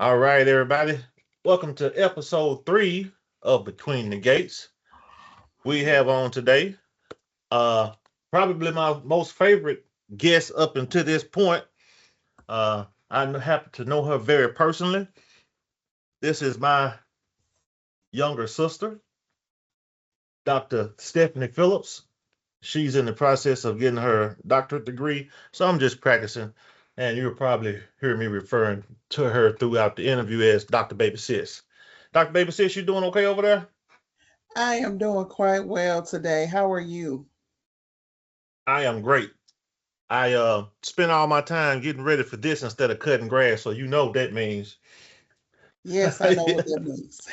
All right, everybody. Welcome to episode 3 of Between the Gates. We have on today uh probably my most favorite guest up until this point. I happen to know her very personally. This is my younger sister, Dr. Stephanie Phillips. She's in the process of getting her doctorate degree, so I'm just practicing. And you'll probably hear me referring to her throughout the interview as Dr. Baby Sis. Dr. Baby Sis, you doing okay over there? I am doing quite well today. How are you? I am great. I spend all my time getting ready for this instead of cutting grass, so you know what that means. Yes, I know what that means.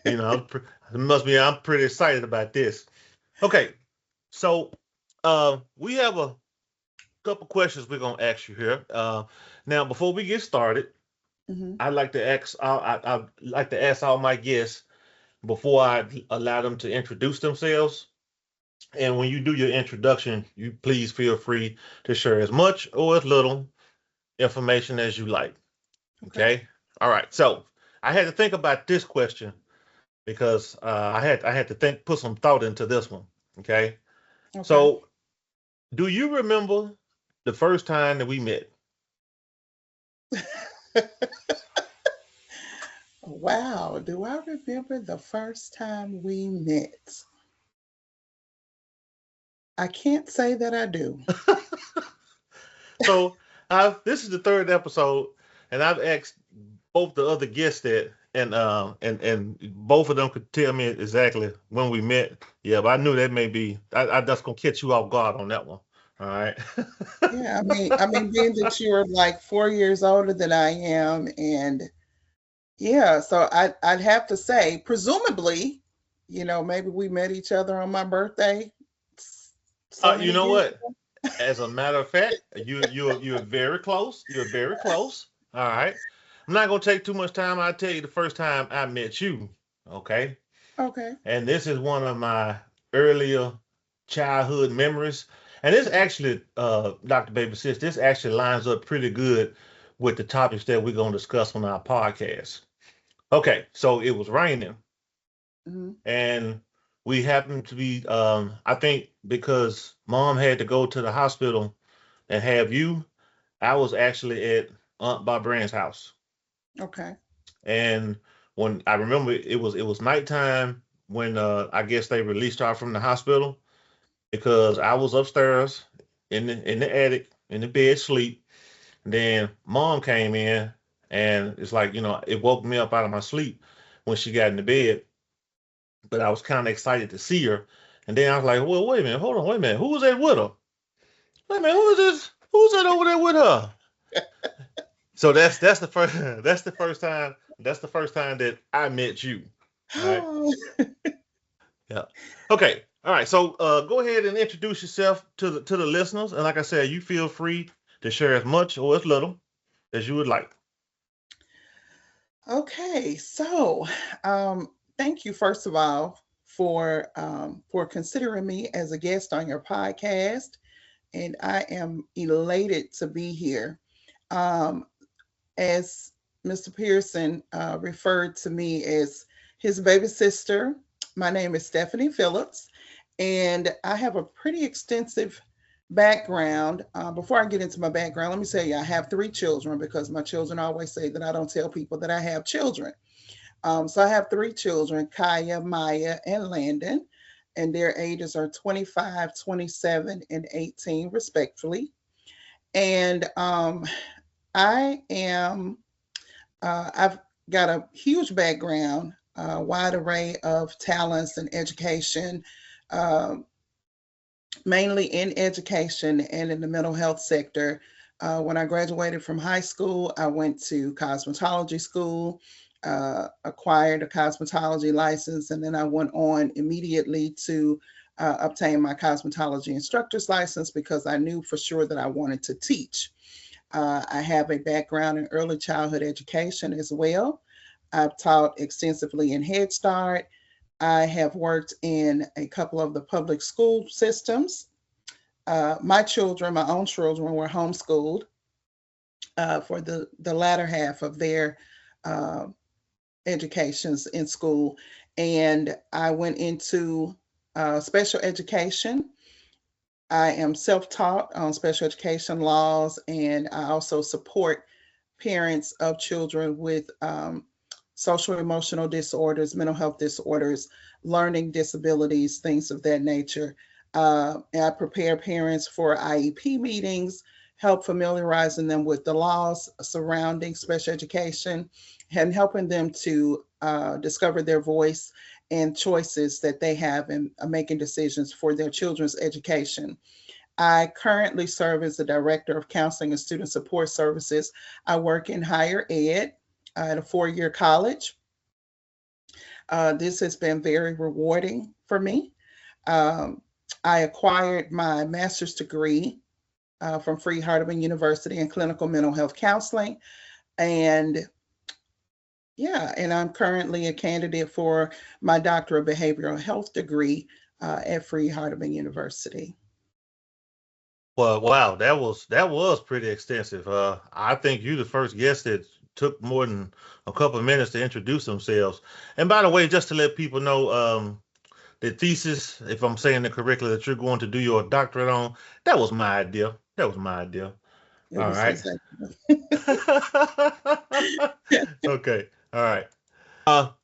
you know, it must be I'm pretty excited about this. Okay, so we have a couple questions we're gonna ask you here. Now, before we get started, hmm I'd like to ask all my guests before I allow them to introduce themselves. And when you do your introduction, you please feel free to share as much or as little information as you like. Okay. Okay. All right. So I had to think about this question because I had to put some thought into this one. Okay. Okay. So do you remember the first time that we met? Wow. Do I remember the first time we met? I can't say that I do. So this is the third episode, and I've asked both the other guests that, and both of them could tell me exactly when we met. Yeah, but I knew that may be I just gonna catch you off guard on that one. All right. Yeah, I mean, being that you're like 4 years older than I am, and yeah, so I'd have to say, presumably, maybe we met each other on my birthday so You many know years what? ago. As a matter of fact, you're very close. You're very close. All right. I'm not gonna take too much time. I'll tell you the first time I met you. Okay. Okay. And this is one of my earlier childhood memories. And this actually, Dr. Baby Sis, this actually lines up pretty good with the topics that we're gonna discuss on our podcast. Okay, so it was raining, hmm and we happened to be, I think, because mom had to go to the hospital and have you. I was actually at Aunt Barbara's house, Okay. and when I remember it was nighttime when I guess they released her from the hospital because I was upstairs in the attic in the bed sleep. And then mom came in, and it's like it woke me up out of my sleep when she got in the bed. But I was kind of excited to see her, and then I was like, well, wait a minute, hold on, wait a minute, who was that with her? Wait a minute, who is this? Who's that over there with her? So that's the first that's the first time that I met you. All right. Yeah. Okay. All right. So go ahead and introduce yourself to the listeners, and like I said, you feel free to share as much or as little as you would like. Okay, so thank you first of all for considering me as a guest on your podcast, and I am elated to be here. Um, as Mr. Pearson referred to me as his baby sister, my name is Stephanie Phillips, and I have a pretty extensive background. Before I get into my background, let me tell you, I have three children because my children always say that I don't tell people that I have children. So I have three children, Kaya, Maya, and Landon, and their ages are 25, 27, and 18, respectfully. And I've got a huge background, wide array of talents and education, uh, mainly in education and in the mental health sector. When I graduated from high school, I went to cosmetology school, acquired a cosmetology license, and then I went on immediately to obtain my cosmetology instructor's license because I knew for sure that I wanted to teach. I have a background in early childhood education as well. I've taught extensively in Head Start. I have worked in a couple of the public school systems. My children, my own children, were homeschooled for the latter half of their uh, educations in school, and I went into special education. I am self-taught on special education laws, and I also support parents of children with social emotional disorders, mental health disorders, learning disabilities, things of that nature. And I prepare parents for IEP meetings, help familiarizing them with the laws surrounding special education, and helping them to discover their voice and choices that they have in making decisions for their children's education. I currently serve as the Director of Counseling and Student Support Services. I work in higher ed at a 4-year college. This has been very rewarding for me. Um, I acquired my master's degree from Free Hardeman University in clinical mental health counseling. And yeah, and I'm currently a candidate for my Doctor of Behavioral Health degree at Free Hardeman University. Well, wow, that was pretty extensive. I think you the first guest that took more than a couple of minutes to introduce themselves. And by the way, just to let people know, the thesis, if I'm saying it correctly, that you're going to do your doctorate on, that was my idea. That was my idea. It All was right. executive. Okay. All right.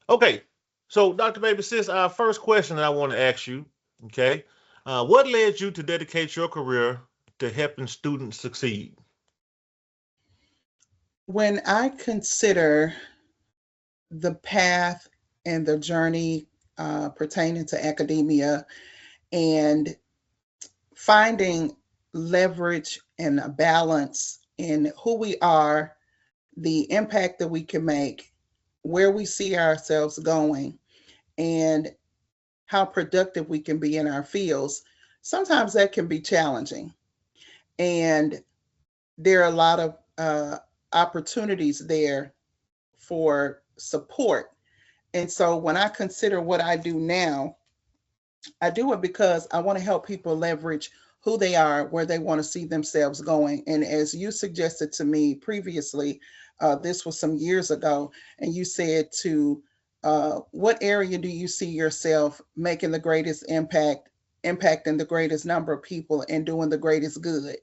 Okay. So, Dr. Baby Sis, our first question that I want to ask you, okay, what led you to dedicate your career to helping students succeed? When I consider the path and the journey pertaining to academia and finding leverage and a balance in who we are, the impact that we can make, where we see ourselves going, and how productive we can be in our fields, sometimes that can be challenging. And there are a lot of opportunities there for support. And so when I consider what I do now, I do it because I want to help people leverage who they are, where they want to see themselves going. And as you suggested to me previously, this was some years ago, and you said to what area do you see yourself making the greatest impact, impacting the greatest number of people, and doing the greatest good?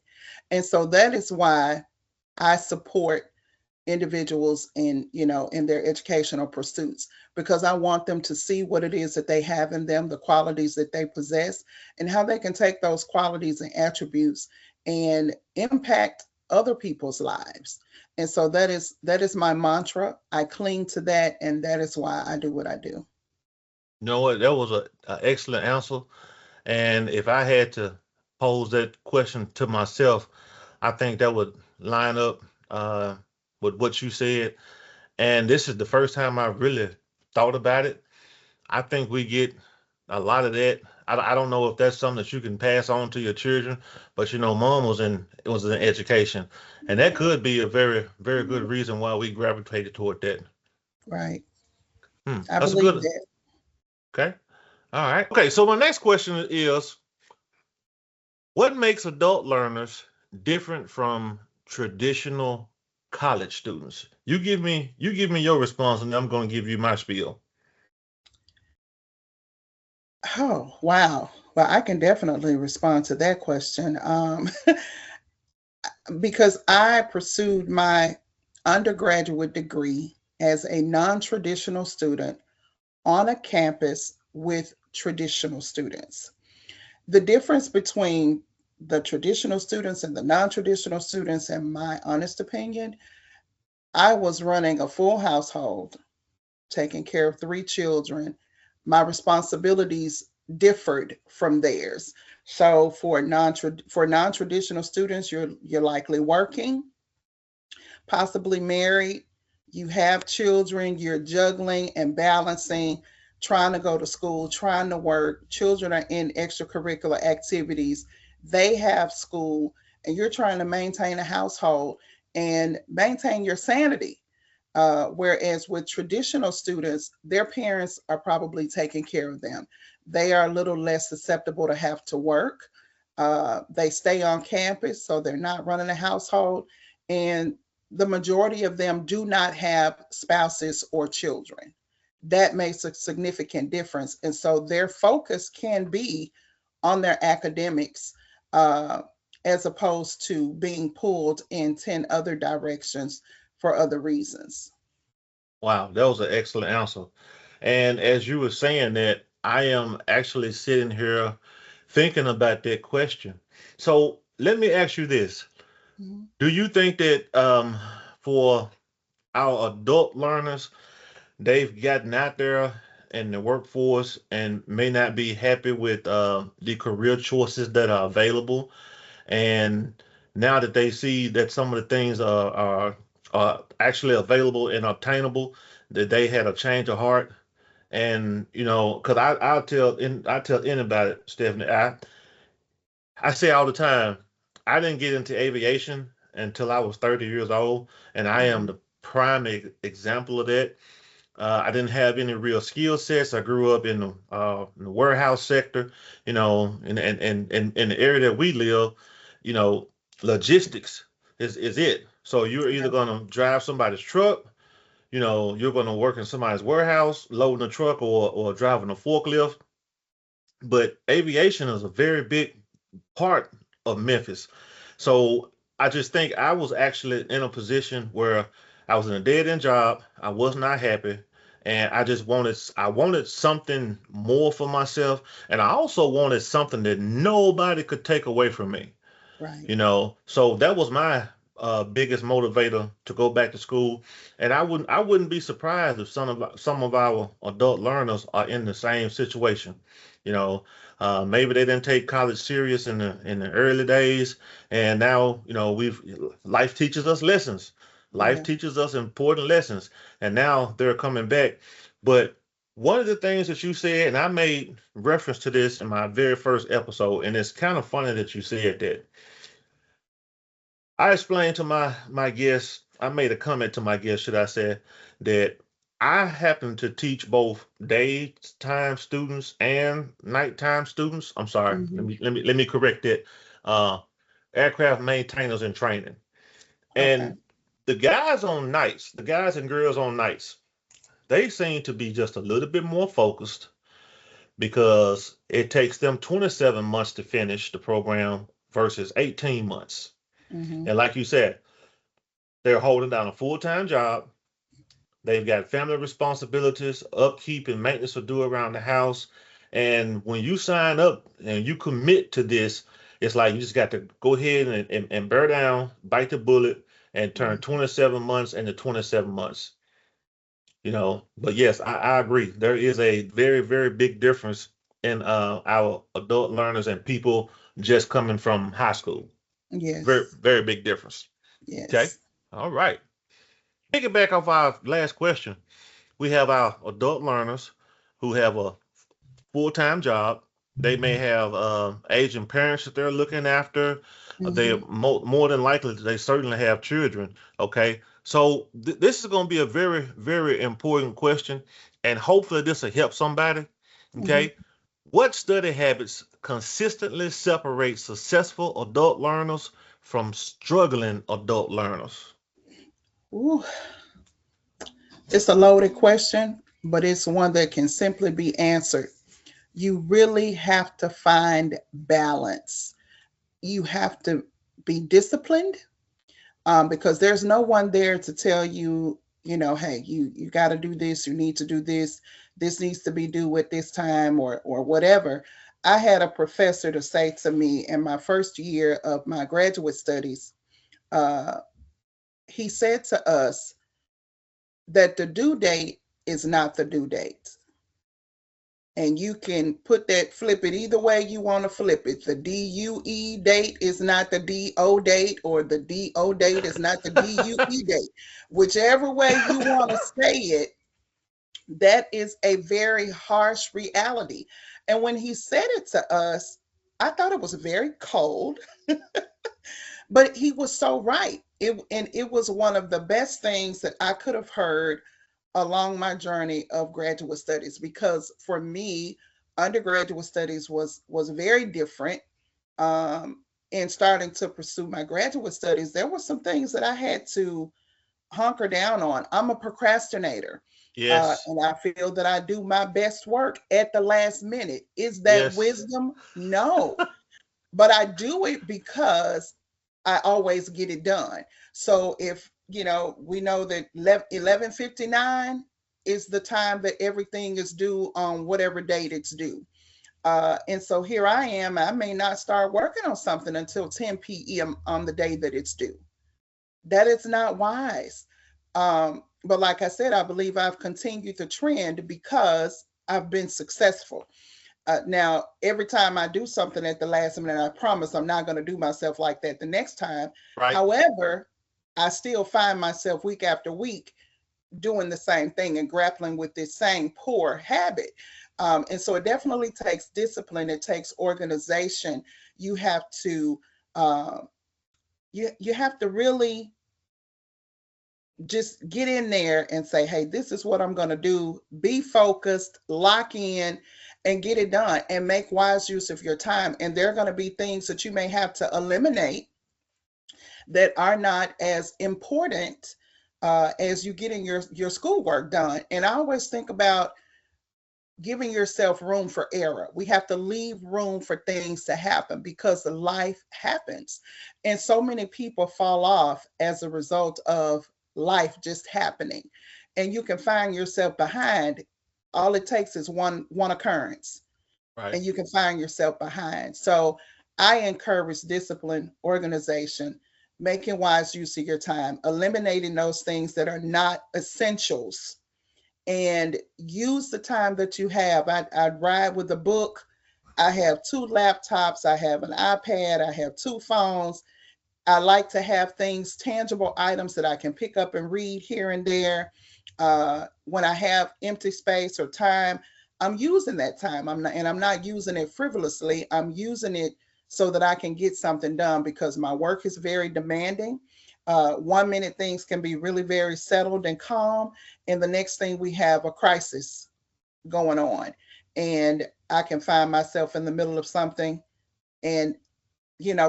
And so that is why I support individuals in, in their educational pursuits, because I want them to see what it is that they have in them, the qualities that they possess, and how they can take those qualities and attributes and impact other people's lives. And so that is my mantra. I cling to that, and that is why I do what I do. You know what? That was a excellent answer. And if I had to pose that question to myself, I think that would line up uh, with what you said. And this is the first time I've really thought about it. I think we get a lot of that. I don't know if that's something that you can pass on to your children, but mom was in education, and that could be a very very good reason why we gravitated toward that. Right. I That's a believe good. that. Okay. All right. Okay. So my next question is, what makes adult learners different from traditional college students? You give me your response, and I'm going to give you my spiel. Oh, wow. Well, I can definitely respond to that question. Because I pursued my undergraduate degree as a non traditional student on a campus with traditional students. The difference between the traditional students and the non traditional students, in my honest opinion, I was running a full household, taking care of 3 children. My responsibilities differed from theirs. So for non-traditional students, you're likely working, possibly married, you have children, you're juggling and balancing, trying to go to school, trying to work. Children are in extracurricular activities. They have school, and you're trying to maintain a household and maintain your sanity. Whereas with traditional students, their parents are probably taking care of them. They are a little less susceptible to have to work. They stay on campus, so they're not running a household. And the majority of them do not have spouses or children. That makes a significant difference. And so their focus can be on their academics, uh, as opposed to being pulled in 10 other directions for other reasons. Wow, that was an excellent answer. And as you were saying that, I am actually sitting here thinking about that question. So let me ask you this. Mhm. Do you think that for our adult learners, they've gotten out there in the workforce and may not be happy with the career choices that are available? And now that they see that some of the things are actually available and obtainable, that they had a change of heart. And because I tell anybody, Stephanie, I say all the time, I didn't get into aviation until I was 30 years old, and I am Mhm. the prime example of that. I didn't have any real skill sets. I grew up in the warehouse sector, in the area that we live, you know, logistics is it. So you're either Yeah. gonna drive somebody's truck, you're gonna work in somebody's warehouse, loading a truck or driving a forklift. But aviation is a very big part of Memphis. So I just think I was actually in a position where I was in a dead end job. I was not happy. And I wanted something more for myself. And I also wanted something that nobody could take away from me. Right. So that was my biggest motivator to go back to school. And I wouldn't be surprised if some of our adult learners are in the same situation. you know Maybe they didn't take college serious in the early days, and now we've life teaches us lessons. Life Yeah. teaches us important lessons, and now they're coming back. But one of the things that you said, and I made reference to this in my very first episode, and it's kind of funny that you said that. I explained to my guests, I made a comment to my guests, should I say, that I happen to teach both daytime students and nighttime students. I'm sorry, let Hmm. me let me let me correct it. Uh, Aircraft maintainers in training, Okay. and the guys and girls on nights, they seem to be just a little bit more focused because it takes them 27 months to finish the program versus 18 months. Hmm. And like you said, they're holding down a full-time job. They've got family responsibilities, upkeep and maintenance to do around the house. And when you sign up and you commit to this, it's like you just got to go ahead and bear down, bite the bullet, and turn 27 months into 27 months. But yes, I agree. There is a very, very big difference in our adult learners and people just coming from high school. Very, Yes. very big difference. Okay. Yes. All right. Piggyback off our last question, we have our adult learners who have a full-time job. They may have aging parents that they're looking after. They Hmm. more than likely they certainly have children. Okay, so this is going to be a very very important question, and hopefully this will help somebody. Hmm. Okay, what study habits consistently separate successful adult learners from struggling adult learners? Ooh, it's a loaded question, but it's one that can simply be answered. You really have to find balance. You have to be disciplined, because there's no one there to tell you, hey, you got to do this, you need to do this, this needs to be due at this time, or whatever. I had a professor to say to me in my first year of my graduate studies, uh, he said to us that the due date is not the due date. And you can put that, flip it either way you want to flip it. The DUE date is not the DO date, or the DO date is not the DUE date. Whichever way you want to say it, that is a very harsh reality. And when he said it to us, I thought it was very cold, but he was so right. And it was one of the best things that I could have heard along my journey of graduate studies, because for me, undergraduate studies was very different. um, in starting to pursue my graduate studies, there were some things that I had to hunker down on. I'm a procrastinator. Yes. And I feel that I do my best work at the last minute. Is that Yes. wisdom? No. But I do it because I always get it done. So if, we know that 11:59 is the time that everything is due on whatever date it's due. And so here I am. I may not start working on something until 10 p.m. on the day that it's due. That is not wise. But like I said, I believe I've continued the trend because I've been successful. Now, every time I do something at the last minute, I promise I'm not going to do myself like that the next time. Right. However, I still find myself week after week doing the same thing and grappling with this same poor habit. And so it definitely takes discipline. It takes organization. You have to uh, you have to really just get in there and say, hey, this is what I'm going to do. Be focused, lock in, and get it done and make wise use of your time. And there are going to be things that you may have to eliminate that are not as important as you getting your schoolwork done. And I always think about giving yourself room for error. We have to leave room for things to happen because life happens. And so many people fall off as a result of life just happening. And you can find yourself behind. All it takes is one occurrence Right. and you can find yourself behind. So I encourage discipline, organization, making wise use of your time, eliminating those things that are not essentials, and use the time that you have. I'd ride with a book. I have two laptops. I have an iPad. I have two phones. I like to have things, tangible items that I can pick up and read here and there. When I have empty space or time, I'm using that time. I'm not using it frivolously. I'm using it so that I can get something done because my work is very demanding. 1 minute things can be really very settled and calm, and the next thing we have a crisis going on, and I can find myself in the middle of something and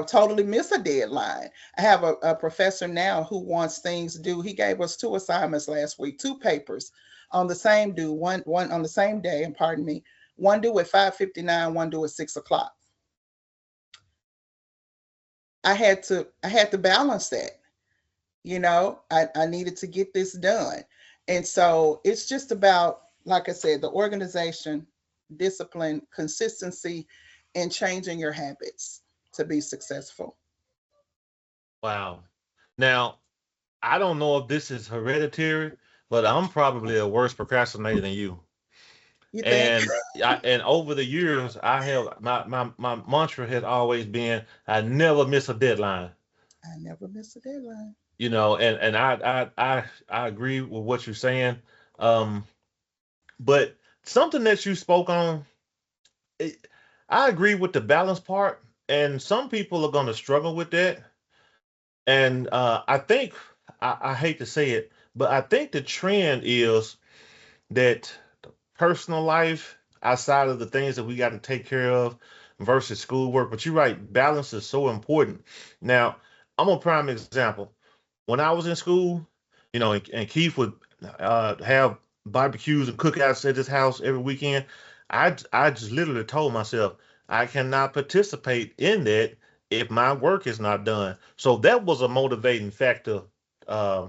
totally miss a deadline. I have a professor now who wants things due. He gave us two assignments last week, two papers on the same due, one on the same day, and pardon me, one due at 5:59, one due at 6 o'clock. I had to balance that. I needed to get this done. And so it's just about, like I said, the organization, discipline, consistency, and changing your habits to be successful. Wow. Now, I don't know if this is hereditary, but I'm probably a worse procrastinator than you. You think? And over the years, I have my mantra has always been I never miss a deadline. I never miss a deadline. And I agree with what you're saying. Um, but something that you spoke on, it, I agree with the balance part, and some people are going to struggle with that. And I think I hate to say it, but I think the trend is that personal life outside of the things that we got to take care of versus schoolwork. But you're right, balance is so important. Now, I'm a prime example. When I was in school, and Keith would have barbecues and cookouts at his house every weekend. I just literally told myself I cannot participate in that if my work is not done. So that was a motivating factor uh,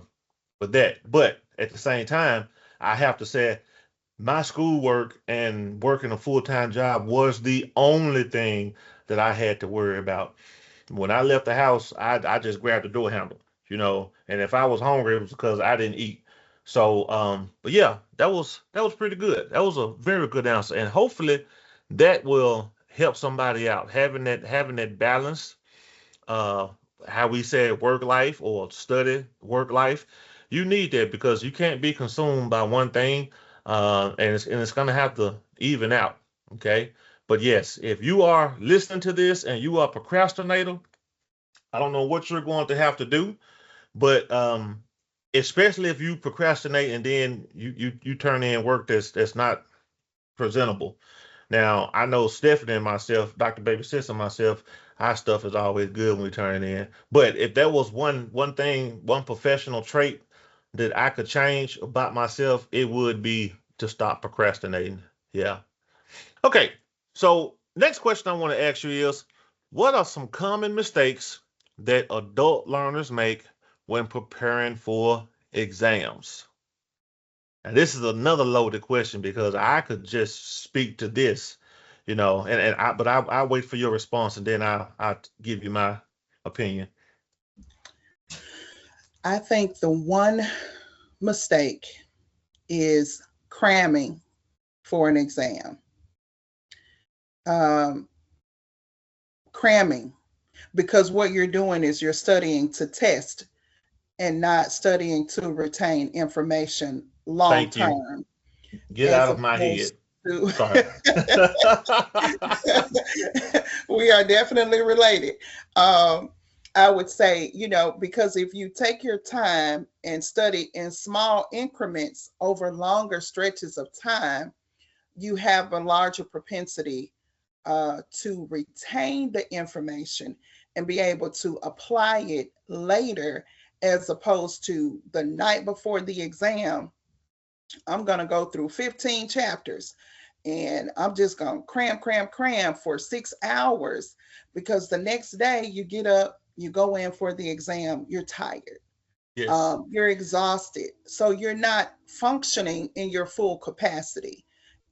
for that. But at the same time, I have to say my schoolwork and working a full-time job was the only thing that I had to worry about. When I left the house, I just grabbed the door handle, and if I was hungry, it was because I didn't eat. So, but yeah, that was pretty good. That was a very good answer, and hopefully that will help somebody out having that balance, uh, how we said work life or study work life. You need that because you can't be consumed by one thing, and it's gonna have to even out. Okay, but yes, if you are listening to this and you are a procrastinator, I don't know what you're going to have to do, but especially if you procrastinate and then you turn in work that's not presentable. Now I know Stephanie and myself, Dr. Baby Sis and myself, our stuff is always good when we turn it in. But if that was one thing, one professional trait that I could change about myself, it would be to stop procrastinating. Yeah. Okay. So next question I want to ask you is, what are some common mistakes that adult learners make when preparing for exams? And this is another loaded question because I could just speak to this, but I wait for your response and then I give you my opinion. I think the one mistake is cramming for an exam. Um, Cramming, because what you're doing is you're studying to test and not studying to retain information long Thank you. term, Get as out of my opposed head. to. Sorry. We are definitely related. Um, I would say, because if you take your time and study in small increments over longer stretches of time, you have a larger propensity to retain the information and be able to apply it later, as opposed to the night before the exam. I'm going to go through 15 chapters and I'm just going to cram, cram, cram for 6 hours, because the next day you get up, you go in for the exam, you're tired, Yes. you're exhausted. So you're not functioning in your full capacity.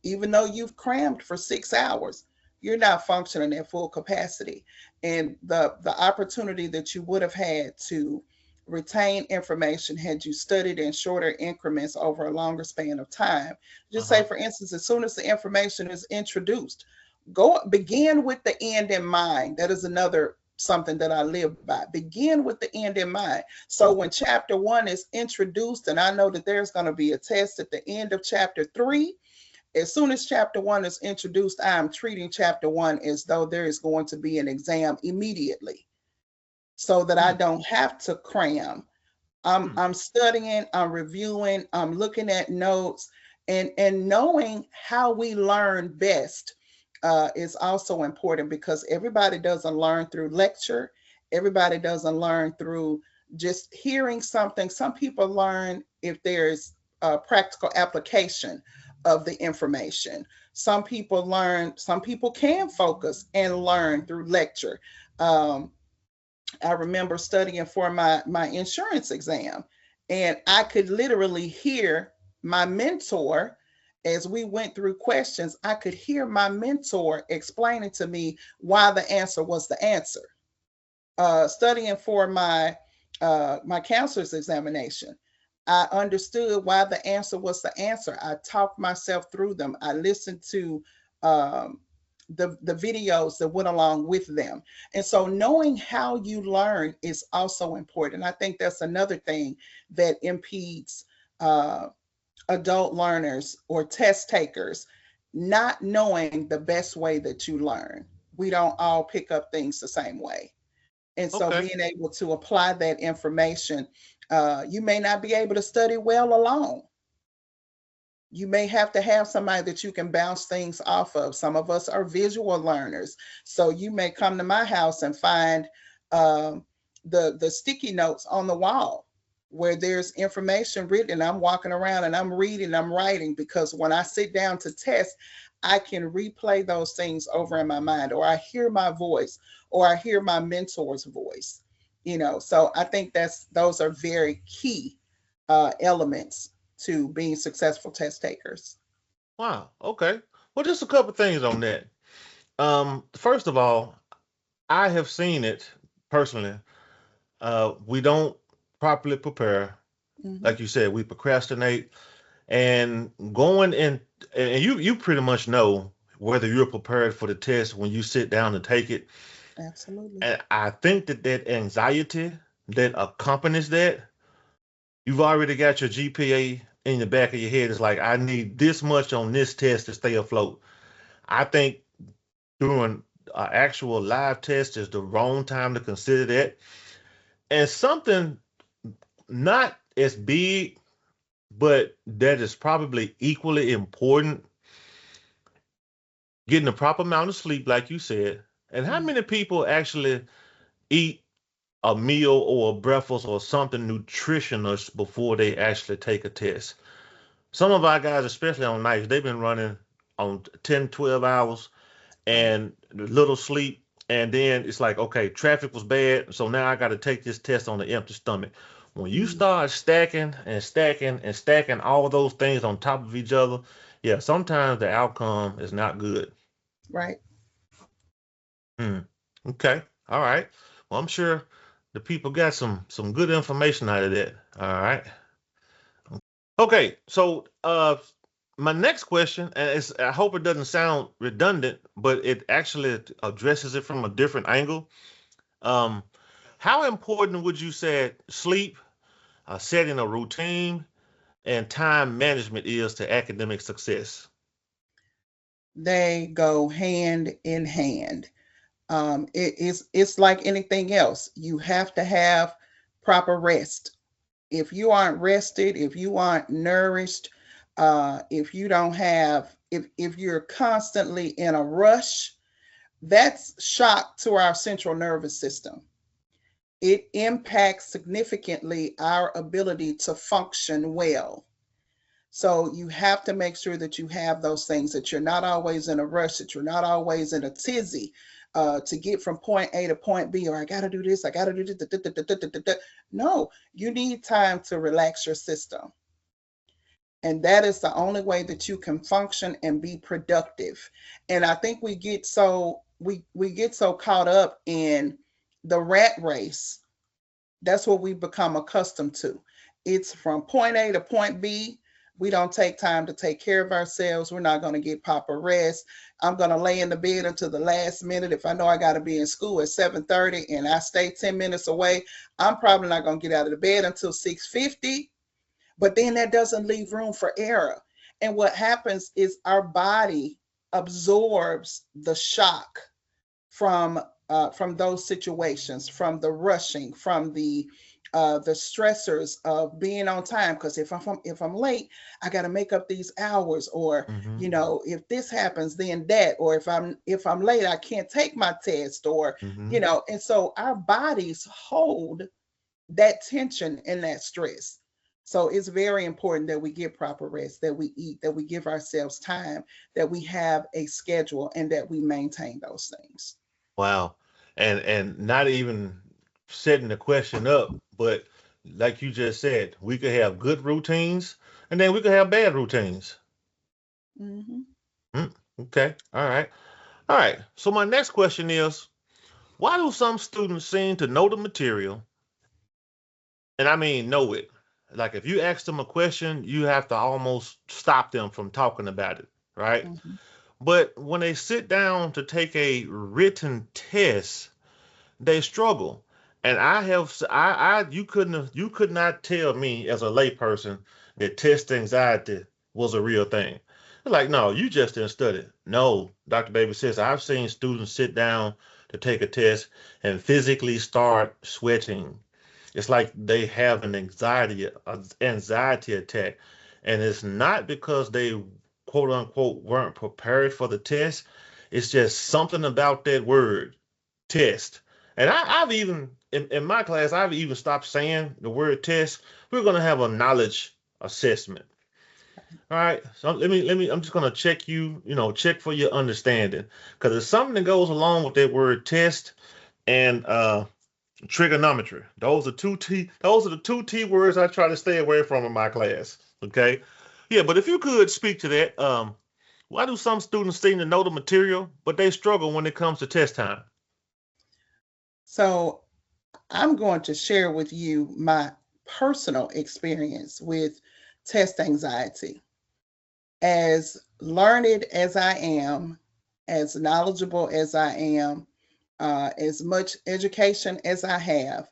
Even though you've crammed for 6 hours, you're not functioning at full capacity. And the opportunity that you would have had to retain information had you studied in shorter increments over a longer span of time. Just say, Uh-huh. for instance, as soon as the information is introduced, go begin with the end in mind. That is another something that I live by. Begin with the end in mind. So when chapter one is introduced, and I know that there's going to be a test at the end of chapter three, as soon as chapter one is introduced, I am treating chapter one as though there is going to be an exam immediately, so that I Hmm. don't have to cram. I'm, Hmm. I'm studying, I'm reviewing, I'm looking at notes, and knowing how we learn best is also important, because everybody doesn't learn through lecture. Everybody doesn't learn through just hearing something. Some people learn if there's a practical application of the information. Some people can focus and learn through lecture. Um, I remember studying for my insurance exam, and I could literally hear my mentor as we went through questions. I could hear my mentor explaining to me why the answer was the answer. Studying for my counselor's examination, I understood why the answer was the answer. I talked myself through them. I listened to um, the videos that went along with them. And so knowing how you learn is also important. I think that's another thing that impedes uh, adult learners or test takers, not knowing the best way that you learn. We don't all pick up things the same way. And so Okay. being able to apply that information, you may not be able to study well alone. You may have to have somebody that you can bounce things off of. Some of us are visual learners. So you may come to my house and find um, the sticky notes on the wall where there's information written. I'm walking around and I'm reading, I'm writing, because when I sit down to test, I can replay those things over in my mind, or I hear my voice, or I hear my mentor's voice. So I think those are very key elements to being successful test takers. Wow. Okay. Well, just a couple things on that. First of all, I have seen it personally. We don't properly prepare. Hmm. Like you said, we procrastinate and going in, and you pretty much know whether you're prepared for the test when you sit down to take it. Absolutely. And I think that anxiety that accompanies that, you've already got your GPA in the back of your head. It's like, I need this much on this test to stay afloat. I think doing an actual live test is the wrong time to consider that. And something not as big, but that is probably equally important, getting the proper amount of sleep, like you said. And how Mm. many people actually eat a meal or a breakfast or something nutritionist before they actually take a test. Some of our guys, especially on nights, they've been running on 10, 12 hours Right. and little sleep. And then it's like, okay, traffic was bad. So now I got to take this test on an empty stomach. When you Mm, start stacking and stacking and stacking all those things on top of each other, yeah, sometimes the outcome is not good. right. Hmm. Okay. All right. Well, I'm sure the people got some good information out of that. All right. Okay. So my next question, and I hope it doesn't sound redundant, but it actually addresses it from a different angle. Um, how important would you say sleep, setting a routine, and time management is to academic success? They go hand in hand. It's like anything else. You have to have proper rest. If you aren't rested, if you aren't nourished, if you don't have, if you're constantly in a rush, that's shock to our central nervous system. It impacts significantly our ability to function well. So you have to make sure that you have those things, that you're not always in a rush, that you're not always in a tizzy to get from point A to point B, or I got to do this, I got to do this. Da, da, da, da, da, da, da. No, you need time to relax your system. And that is the only way that you can function and be productive. And I think we get so caught up in the rat race. That's what we become accustomed to. It's from point A to point B. We don't take time to take care of ourselves. We're not going to get proper rest. I'm going to lay in the bed until the last minute. If I know I got to be in school at 7:30 and I stay 10 minutes away, I'm probably not going to get out of the bed until 6:50. But then that doesn't leave room for error. And what happens is our body absorbs the shock from those situations, from the rushing, from the stressors of being on time. Because if I'm late, I got to make up these hours, or Mm-hmm. if this happens, then that, or if I'm late, I can't take my test, or Mm-hmm. and so our bodies hold that tension and that stress. So it's very important that we get proper rest, that we eat, that we give ourselves time, that we have a schedule, and that we maintain those things. Wow. And not even setting the question up, but like you just said, we could have good routines and then we could have bad routines. Hmm. Hmm. Okay. All right. All right. So my next question is, why do some students seem to know the material? And I mean know it. Like if you ask them a question, you have to almost stop them from talking about it, right? Hmm. But when they sit down to take a written test, they struggle. And you could not tell me as a layperson that test anxiety was a real thing. They're like, no, you just didn't study. No, Dr. Baby says I've seen students sit down to take a test and physically start sweating. It's like they have an anxiety attack, and it's not because they quote unquote weren't prepared for the test. It's just something about that word test. And I've even in my class, I've even stopped saying the word test. We're gonna have a knowledge assessment. All right. So let me I'm just gonna check check for your understanding. Because there's something that goes along with that word test and trigonometry. Those are the two T words I try to stay away from in my class. Okay. Yeah, but if you could speak to that, why do some students seem to know the material, but they struggle when it comes to test time? So I'm going to share with you my personal experience with test anxiety. As learned as I am, as knowledgeable as I am, as much education as I have,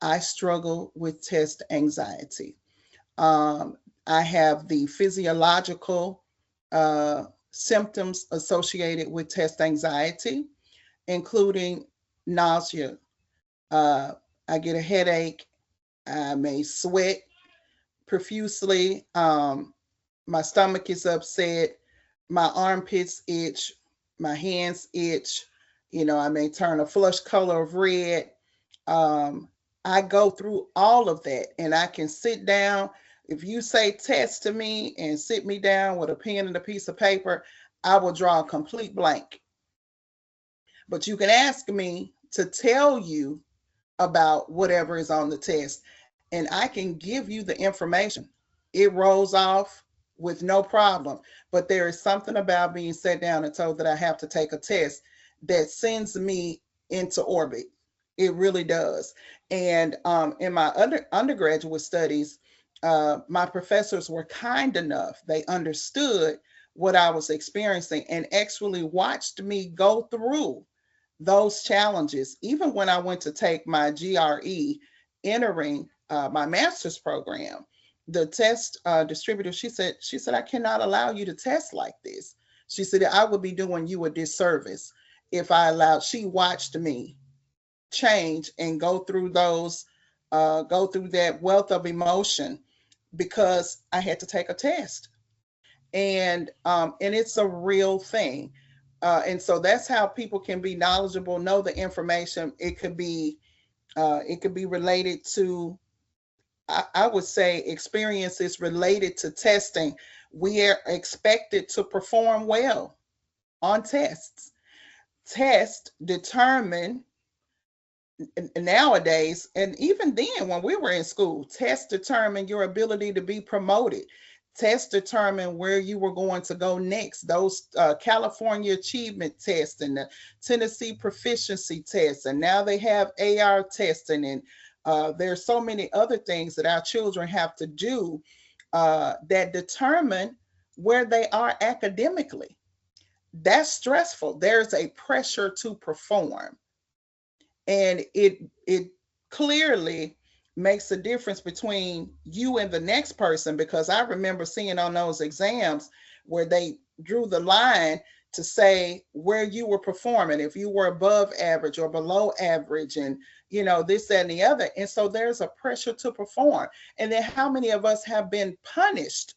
I struggle with test anxiety. Um, I have the physiological symptoms associated with test anxiety, including nausea. Uh, I get a headache. I may sweat profusely. My stomach is upset. My armpits itch. My hands itch. I may turn a flush color of red. I go through all of that, and I can sit down. If you say test to me and sit me down with a pen and a piece of paper, I will draw a complete blank. But you can ask me to tell you about whatever is on the test, and I can give you the information. It rolls off with no problem. But there is something about being set down and told that I have to take a test that sends me into orbit. It really does. And in my undergraduate studies, my professors were kind enough, they understood what I was experiencing and actually watched me go through those challenges. Even when I went to take my GRE, entering my master's program, the test distributor, she said, I cannot allow you to test like this. She said, I would be doing you a disservice if I allowed, she watched me change and go through that wealth of emotion because I had to take a test. And it's a real thing. And so that's how people can be knowledgeable, know the information. It could be related to, I would say, experiences related to testing. We are expected to perform well on tests. Tests determine nowadays, and even then when we were in school, tests determine your ability to be promoted. Tests determine where you were going to go next. Those California achievement tests and the Tennessee proficiency tests, and now they have AR testing, and there's so many other things that our children have to do that determine where they are academically. That's stressful. There's a pressure to perform, and it clearly makes a difference between you and the next person, because I remember seeing on those exams where they drew the line to say where you were performing, if you were above average or below average, and this, that, and the other. And so there's a pressure to perform. And then how many of us have been punished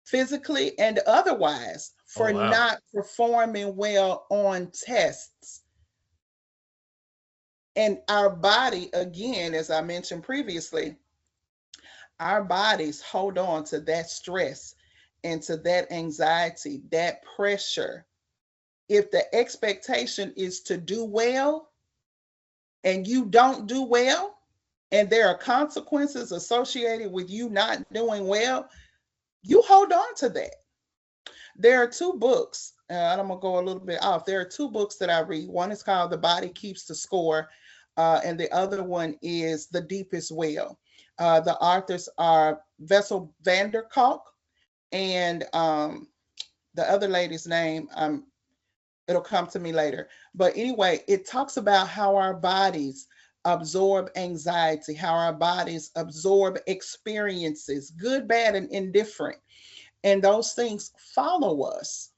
physically and otherwise Oh for wow. not performing well on tests? And our body, again, as I mentioned previously, our bodies hold on to that stress and to that anxiety, that pressure. If the expectation is to do well and you don't do well, and there are consequences associated with you not doing well, you hold on to that. There are two books, and I'm going to go a little bit off. There are two books that I read. One is called The Body Keeps the Score, and the other one is The Deepest Well. The authors are Vessel Vanderkalk and the other lady's name, it'll come to me later. But anyway, it talks about how our bodies absorb anxiety, how our bodies absorb experiences, good, bad, and indifferent. And those things follow us,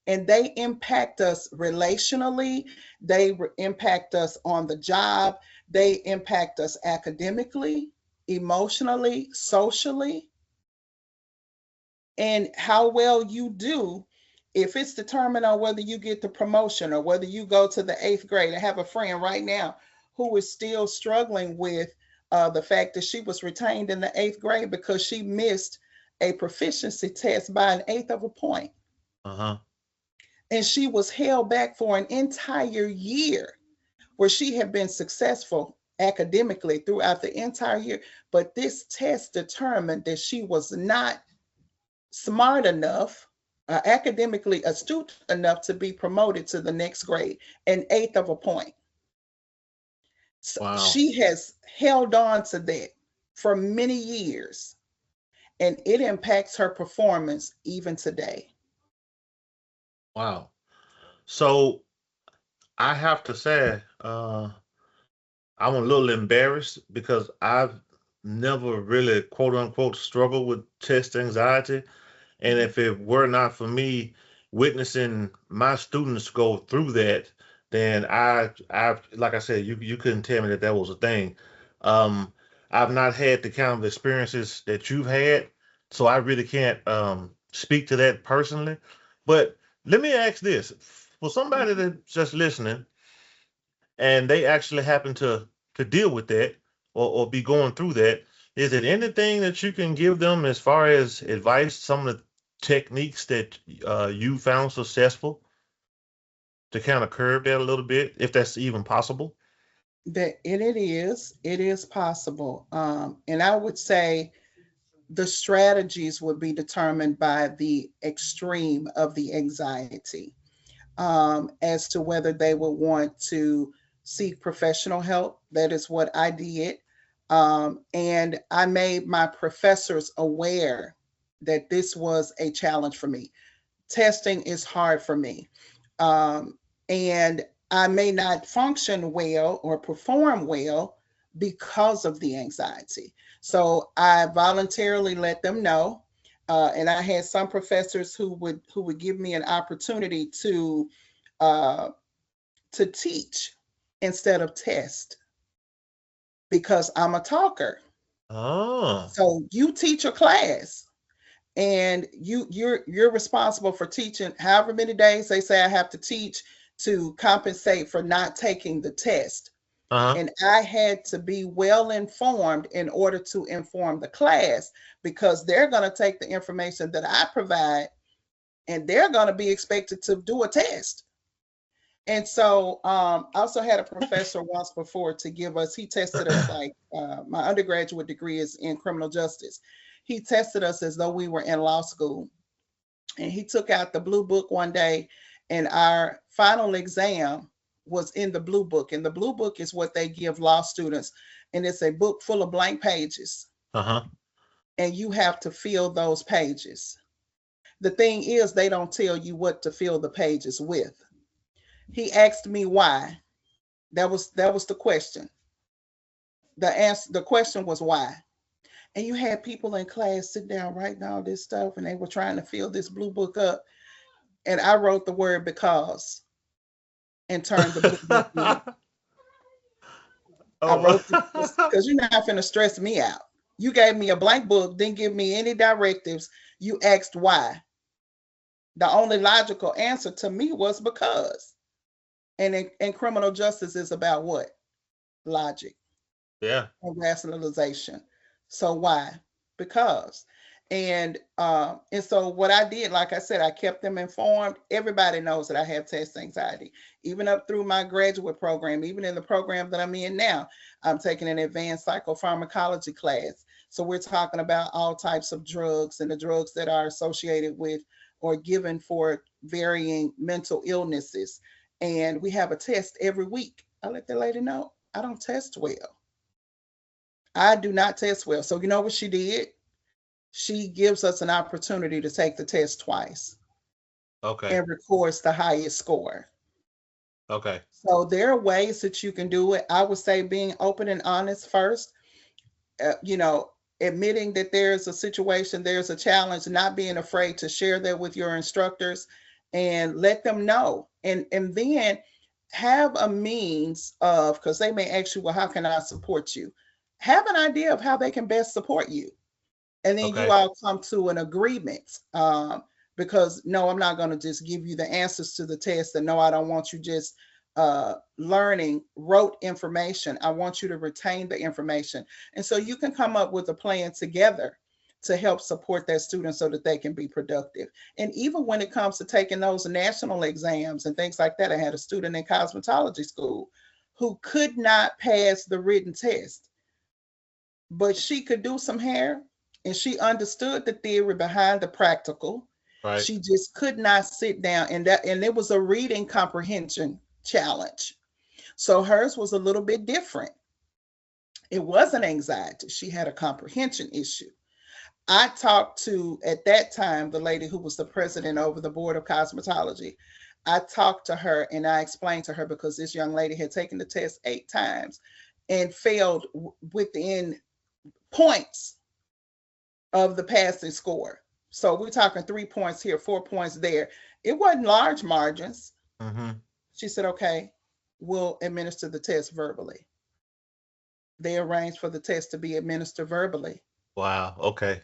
and they impact us relationally. They impact us on the job. They impact us academically, emotionally, socially. And how well you do, if it's determined on whether you get the promotion or whether you go to the eighth grade. I have a friend right now who is still struggling with the fact that she was retained in the eighth grade because she missed a proficiency test by an eighth of a point. Uh-huh. And she was held back for an entire year where she had been successful academically throughout the entire year. But this test determined that she was not smart enough, academically astute enough to be promoted to the next grade, an eighth of a point. So Wow. she has held on to that for many years, and it impacts her performance even today. Wow. So I have to say, I'm a little embarrassed because I've never really quote unquote struggled with test anxiety. And Mhm. if it were not for me witnessing my students go through that, then like I said, you couldn't tell me that that was a thing. Um, I've not had the kind of experiences that you've had, so I really can't speak to that personally. But let me ask this: for somebody Mhm. that's just listening and they actually happen to to deal with that or be going through that. Is it anything that you can give them as far as advice, some of the techniques that you found successful to kind of curb that a little bit, if that's even possible? That it is possible. And I would say the strategies would be determined by the extreme of the anxiety, as to whether they would want to seek professional help. That is what I did. And I made my professors aware that this was a challenge for me. Testing is hard for me. And I may not function well or perform well because of the anxiety. So I voluntarily let them know. And I had some professors who would give me an opportunity uh, to teach instead of test because I'm a talker. Oh, So you teach a class and you're responsible for teaching however many days they say I have to teach to compensate for not taking the test. uh-huh. And I had to be well informed in order to inform the class because they're going to take the information that I provide and they're going to be expected to do a test. And so I also had a professor once before to give us, he tested us like my undergraduate degree is in criminal justice. He tested us as though we were in law school. And he took out the blue book one day, and our final exam was in the blue book. And the blue book is what they give law students. And it's a book full of blank pages. Uh-huh. And you have to fill those pages. The thing is, they don't tell you what to fill the pages with. He asked me why. That was the question. The question was why. And you had people in class sit down writing all this stuff and they were trying to fill this blue book up. And I wrote the word because and turned the blue book in. I Oh. wrote because you're not going to stress me out. You gave me a blank book, didn't give me any directives. You asked why. The only logical answer to me was because. And in criminal justice is about what? Logic Yeah. and rationalization. So why? Because. And so what I did, like I said, I kept them informed. Everybody knows that I have test anxiety, even up through my graduate program, even in the program that I'm in now. I'm taking an advanced psychopharmacology class. So we're talking about all types of drugs and the drugs that are associated with or given for varying mental illnesses. And we have a test every week. I let the lady know I don't test well. I do not test well. So you know what she did? She gives us an opportunity to take the test twice Okay. and records the highest score. Okay. So there are ways that you can do it. I would say being open and honest first, you know, admitting that there's a situation, there's a challenge, not being afraid to share that with your instructors and let them know. And then have a means of, because they may ask you, well, how can I support you? Have an idea of how they can best support you. And then you Okay. all come to an agreement. Because no, I'm not going to just give you the answers to the test, and no, I don't want you just learning rote information. I want you to retain the information, and so you can come up with a plan together to help support that student so that they can be productive. And even when it comes to taking those national exams and things like that, I had a student in cosmetology school who could not pass the written test, but she could do some hair and she understood the theory behind the practical. Right. She just could not sit down, and it was a reading comprehension challenge. So hers was a little bit different. It wasn't anxiety. She had a comprehension issue. I talked to, at that time, the lady who was the president over the board of cosmetology. I talked to her and I explained to her because this young lady had taken the test 8 times and failed within points of the passing score. So we're talking 3 points here, 4 points there. It wasn't large margins. Mm-hmm. She said, okay, we'll administer the test verbally. They arranged for the test to be administered verbally. Wow. Okay.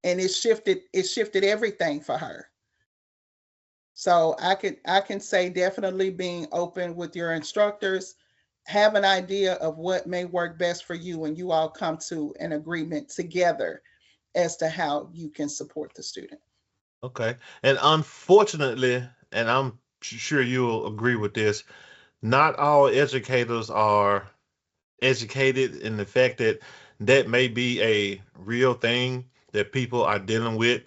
And it shifted everything for her. So I can say definitely being open with your instructors, have an idea of what may work best for you, and you all come to an agreement together as to how you can support the student. Okay. And unfortunately, and I'm sure you'll agree with this, not all educators are educated in the fact that that may be a real thing that people are dealing with.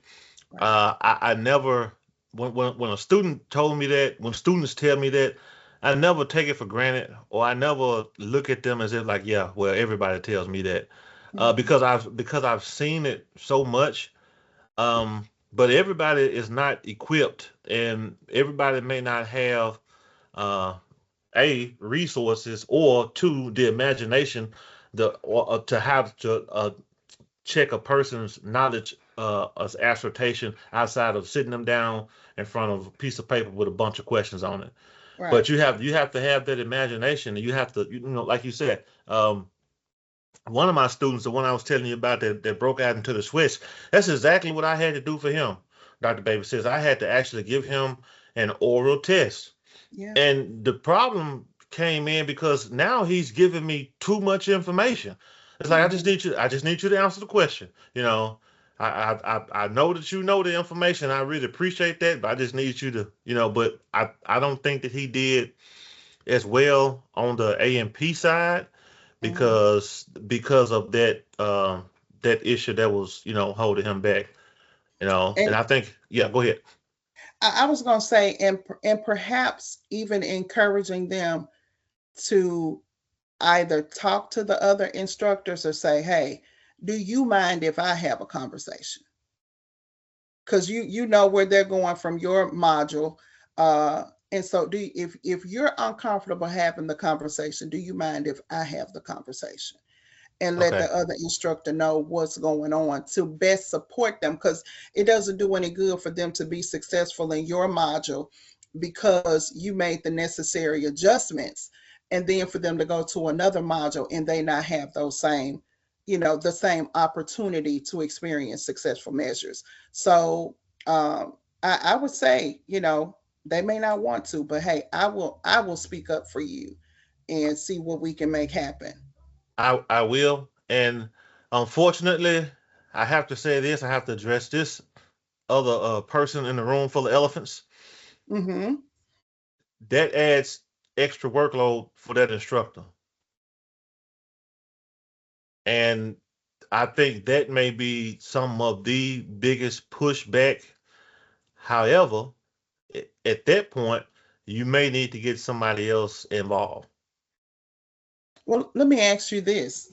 Right. I never, when a student told me that, when students tell me that, I never take it for granted, or I never look at them as if like, yeah, well, everybody tells me that, Hmm. because I've seen it so much. But everybody is not equipped, and everybody may not have uh, a resources, or two, the imagination, to have to check a person's knowledge as assertion outside of sitting them down in front of a piece of paper with a bunch of questions on it. Right. But you have to have that imagination, and you have to, like you said, one of my students, the one I was telling you about that broke out into the switch, that's exactly what I had to do for him. Dr. Baby says I had to actually give him an oral test. Yeah. And the problem came in because now he's giving me too much information. It's like Hmm. I just need you to answer the question. I know that you know the information. I really appreciate that, but I just need you to, but I don't think that he did as well on the A&P side Hmm. because of that issue that was, holding him back. And And I think, yeah, go ahead. I was going to say, and perhaps even encouraging them to either talk to the other instructors or say, "Hey, do you mind if I have a conversation?" Because you know where they're going from your module, and so if you're uncomfortable having the conversation, do you mind if I have the conversation? And let Okay. the other instructor know what's going on to best support them, because it doesn't do any good for them to be successful in your module because you made the necessary adjustments, and then for them to go to another module and they not have those same, the same opportunity to experience successful measures. So I would say, they may not want to, but hey, I will speak up for you and see what we can make happen. I will. And unfortunately, I have to say this. I have to address this other person in the room full of elephants. Hmm. That adds extra workload for that instructor. And I think that may be some of the biggest pushback. However, at that point, you may need to get somebody else involved. Well, let me ask you this.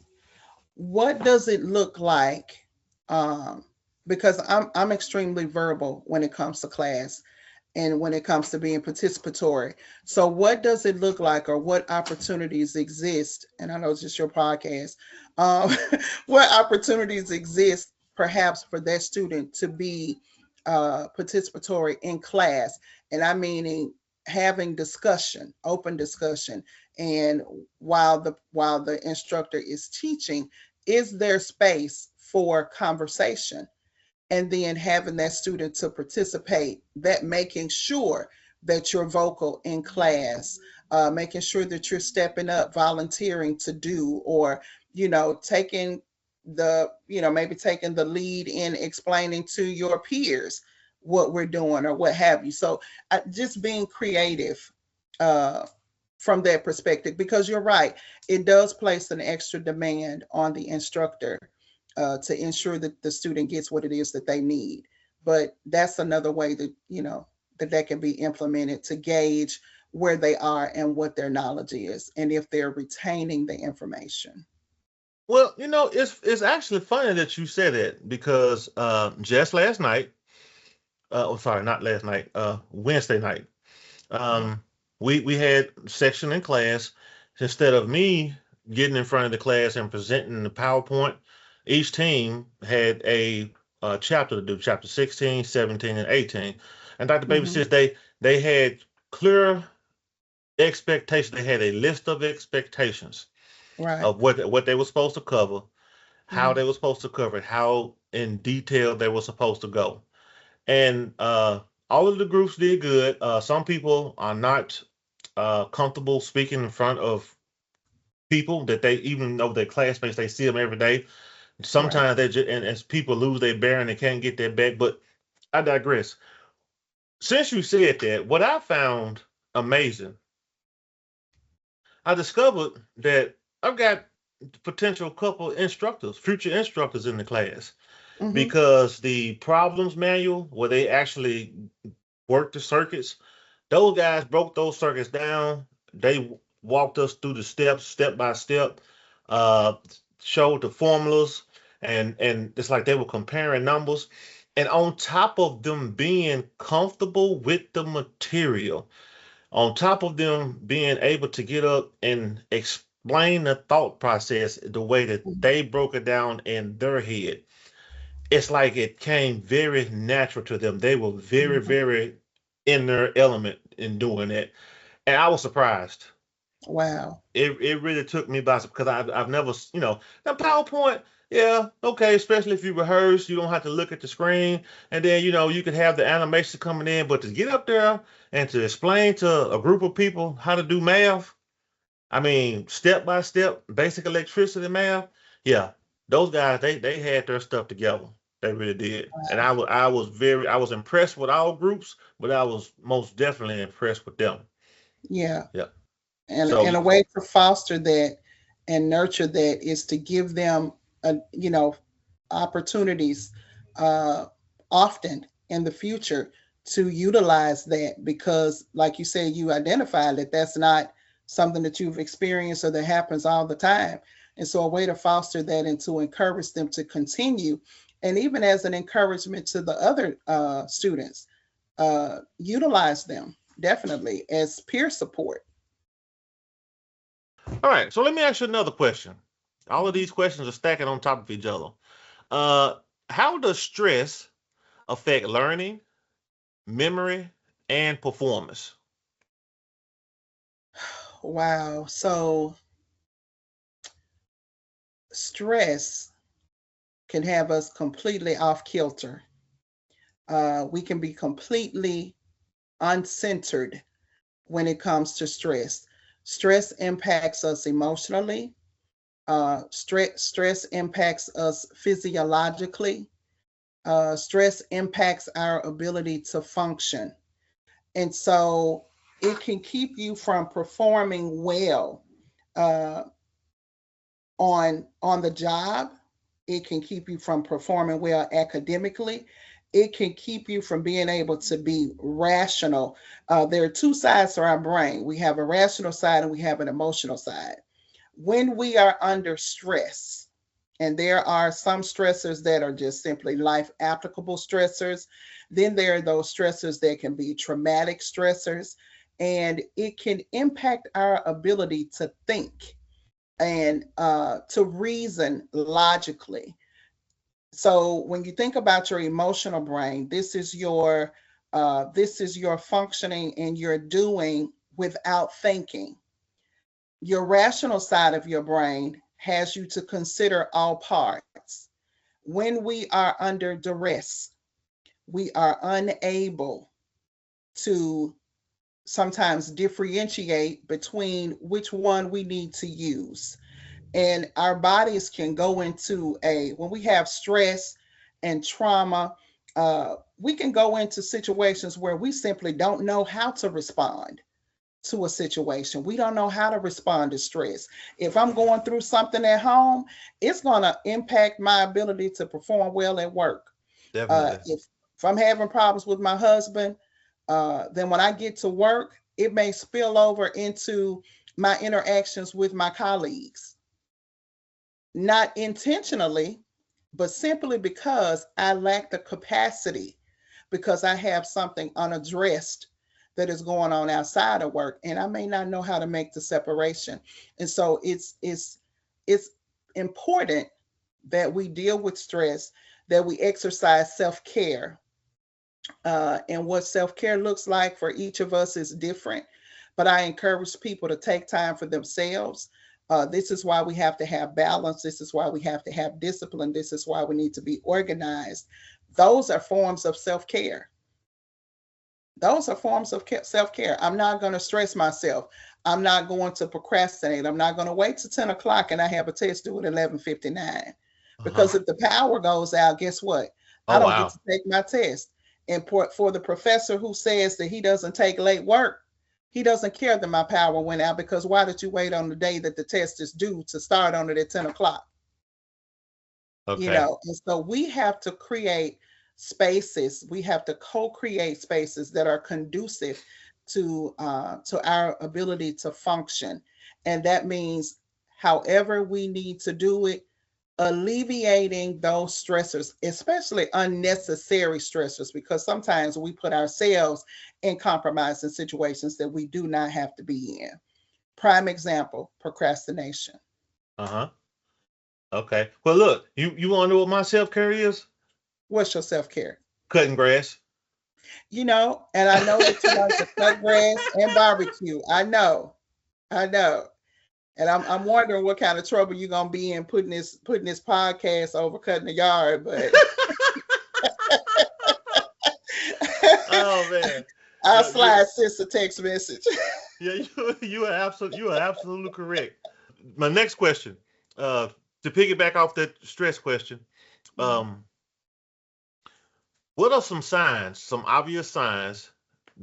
What does it look like? Um, because I'm extremely verbal when it comes to class and when it comes to being participatory. So what does it look like, or what opportunities exist? And I know it's just your podcast. Um, what opportunities exist perhaps for that student to be participatory in class? And I meaning having discussion, open discussion. And while the instructor is teaching, is there space for conversation? And then having that student to participate, that making sure that you're vocal in class, making sure that you're stepping up, volunteering to do, or taking maybe taking the lead in explaining to your peers what we're doing or what have you. So just being creative uh, from that perspective, because you're right, it does place an extra demand on the instructor to ensure that the student gets what it is that they need. But that's another way that that can be implemented to gauge where they are and what their knowledge is, and if they're retaining the information. Well, it's actually funny that you said that because just last night, oh, sorry, not last night, Wednesday night, um, we had section in class. Instead of me getting in front of the class and presenting the PowerPoint, each team had a chapter to do, chapter 16, 17, and 18. And Dr. Baby Hmm. says they had clear expectations. They had a list of expectations Right. of what they were supposed to cover, how Mm. they were supposed to cover it, how in detail they were supposed to go. And all of the groups did good. Some people are not comfortable speaking in front of people that they, even though their classmates, they see them every day. Right. Sometimes they just, and as people lose their bearing, they can't get that back. But I digress. Since you said that, what I found amazing, I discovered that I've got potential couple instructors, future instructors in the class, Mm-hmm. because the problems manual where they actually work the circuits, those guys broke those circuits down. They walked us through the steps, step by step, uh, showed the formulas, and it's like they were comparing numbers. And on top of them being comfortable with the material, on top of them being able to get up and explain the thought process the way that they broke it down in their head, it's like it came very natural to them. They were very, Mm-hmm. very in their element in doing it. And I was surprised. Wow. It really took me by surprise, because I've never, the PowerPoint, yeah, okay, especially if you rehearse, you don't have to look at the screen, and then you could have the animation coming in, but to get up there and to explain to a group of people how to do math, I mean, step by step, basic electricity math, yeah, those guys, they had their stuff together. They really did. And I was impressed with all groups, but I was most definitely impressed with them. Yeah. Yeah. And So a way to foster that and nurture that is to give them opportunities uh, often in the future to utilize that, because like you said, you identified that that's not something that you've experienced or that happens all the time. And so a way to foster that and to encourage them to continue, and even as an encouragement to the other students, utilize them definitely as peer support. all right, so let me ask you another question. All of these questions are stacking on top of each other. Uh, how does stress affect learning, memory, and performance? Wow. So stress can have us completely off kilter. We can be completely uncentered when it comes to stress. Stress impacts us emotionally. Stress impacts us physiologically. Stress impacts our ability to function. And so it can keep you from performing well uh, on the job. It can keep you from performing well academically. It can keep you from being able to be rational. There are two sides to our brain. We have a rational side and we have an emotional side. When we are under stress, and there are some stressors that are just simply life applicable stressors, then there are those stressors that can be traumatic stressors, and it can impact our ability to think and to reason logically. So when you think about your emotional brain, this is your functioning and your doing without thinking. Your rational side of your brain has you to consider all parts. When we are under duress, we are unable to sometimes differentiate between which one we need to use. And our bodies can go into when we have stress and trauma, we can go into situations where we simply don't know how to respond to a situation. We don't know how to respond to stress. If I'm going through something at home, it's going to impact my ability to perform well at work. Uh, Definitely. if if I'm having problems with my husband, then when I get to work, it may spill over into my interactions with my colleagues, not intentionally, but simply because I lack the capacity, because I have something unaddressed that is going on outside of work, and I may not know how to make the separation. And so it's important that we deal with stress, that we exercise self-care. And what self-care looks like for each of us is different, but I encourage people to take time for themselves. This is why we have to have balance. This is why we have to have discipline. This is why we need to be organized. Those are forms of self-care. Those are forms of self-care. I'm not going to stress myself. I'm not going to procrastinate. I'm not going to wait till 10 o'clock and I have a test due at 11:59. Uh-huh. Because if the power goes out, guess what? I Oh don't get wow. to take my test. And for the professor who says that he doesn't take late work, he doesn't care that my power went out, because why did you wait on the day that the test is due to start on it at 10 o'clock? Okay. And so we have to create spaces, we have to co-create spaces that are conducive to our ability to function. And that means however we need to do it, alleviating those stressors, especially unnecessary stressors, because sometimes we put ourselves in compromising situations that we do not have to be in. Prime example, procrastination. Uh-huh. Okay. Well, look, you want to know what my self care is? What's your self-care? Cutting grass. And I know that you like to cut grass and barbecue. I know. And I'm wondering what kind of trouble you're gonna be in putting this podcast over cutting the yard, but Oh man. I'll Yeah, you slide sis a text message. yeah, you are absolutely correct. My next question, uh, to piggyback off that stress question, Mhm. um, what are some signs, some obvious signs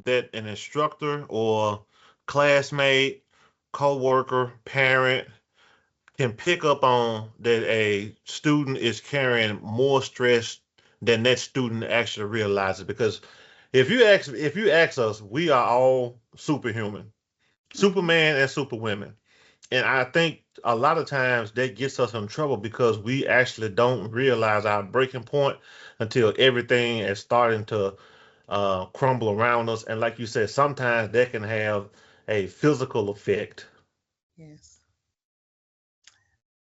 that an instructor or classmate, coworker, parent can pick up on that a student is carrying more stress than that student actually realizes? Because if you ask us, we are all superhuman, Mhm. Superman and Superwomen. And I think a lot of times that gets us in trouble because we actually don't realize our breaking point until everything is starting to crumble around us. And like you said, sometimes that can have a physical effect. Yes.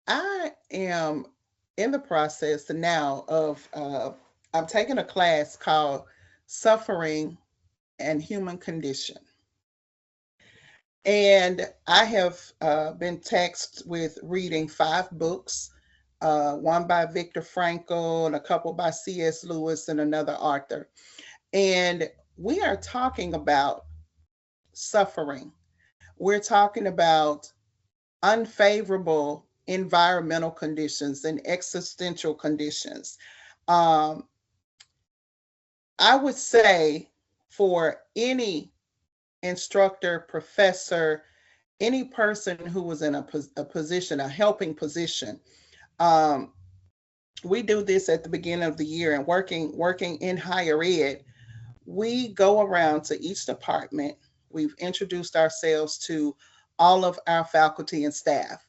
I am in the process now of I'm taking a class called Suffering and Human Condition. And I have been tasked with reading 5 books, one by Viktor Frankl, and a couple by C.S. Lewis, and another author. And we are talking about suffering. We're talking about unfavorable environmental conditions and existential conditions. Um, I would say for any instructor, professor, any person who was in a position, a helping position, um, we do this at the beginning of the year, and working in higher ed, we go around to each department. We've introduced ourselves to all of our faculty and staff,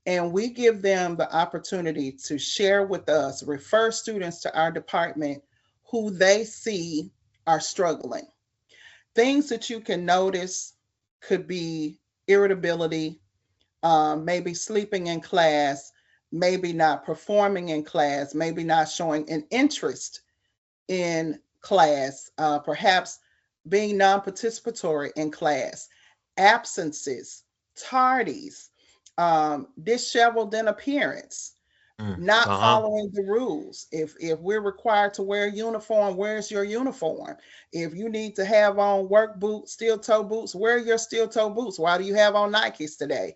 and we give them the opportunity to share with us, refer students to our department who they see are struggling. Things that you can notice could be irritability, maybe sleeping in class, maybe not performing in class, maybe not showing an interest in class, perhaps being non participatory in class, absences, tardies, disheveled in appearance, not Uh-huh. following the rules. If we're required to wear a uniform, where's your uniform? If you need to have on work boots, steel toe boots, where are your steel toe boots? Why do you have on Nikes today?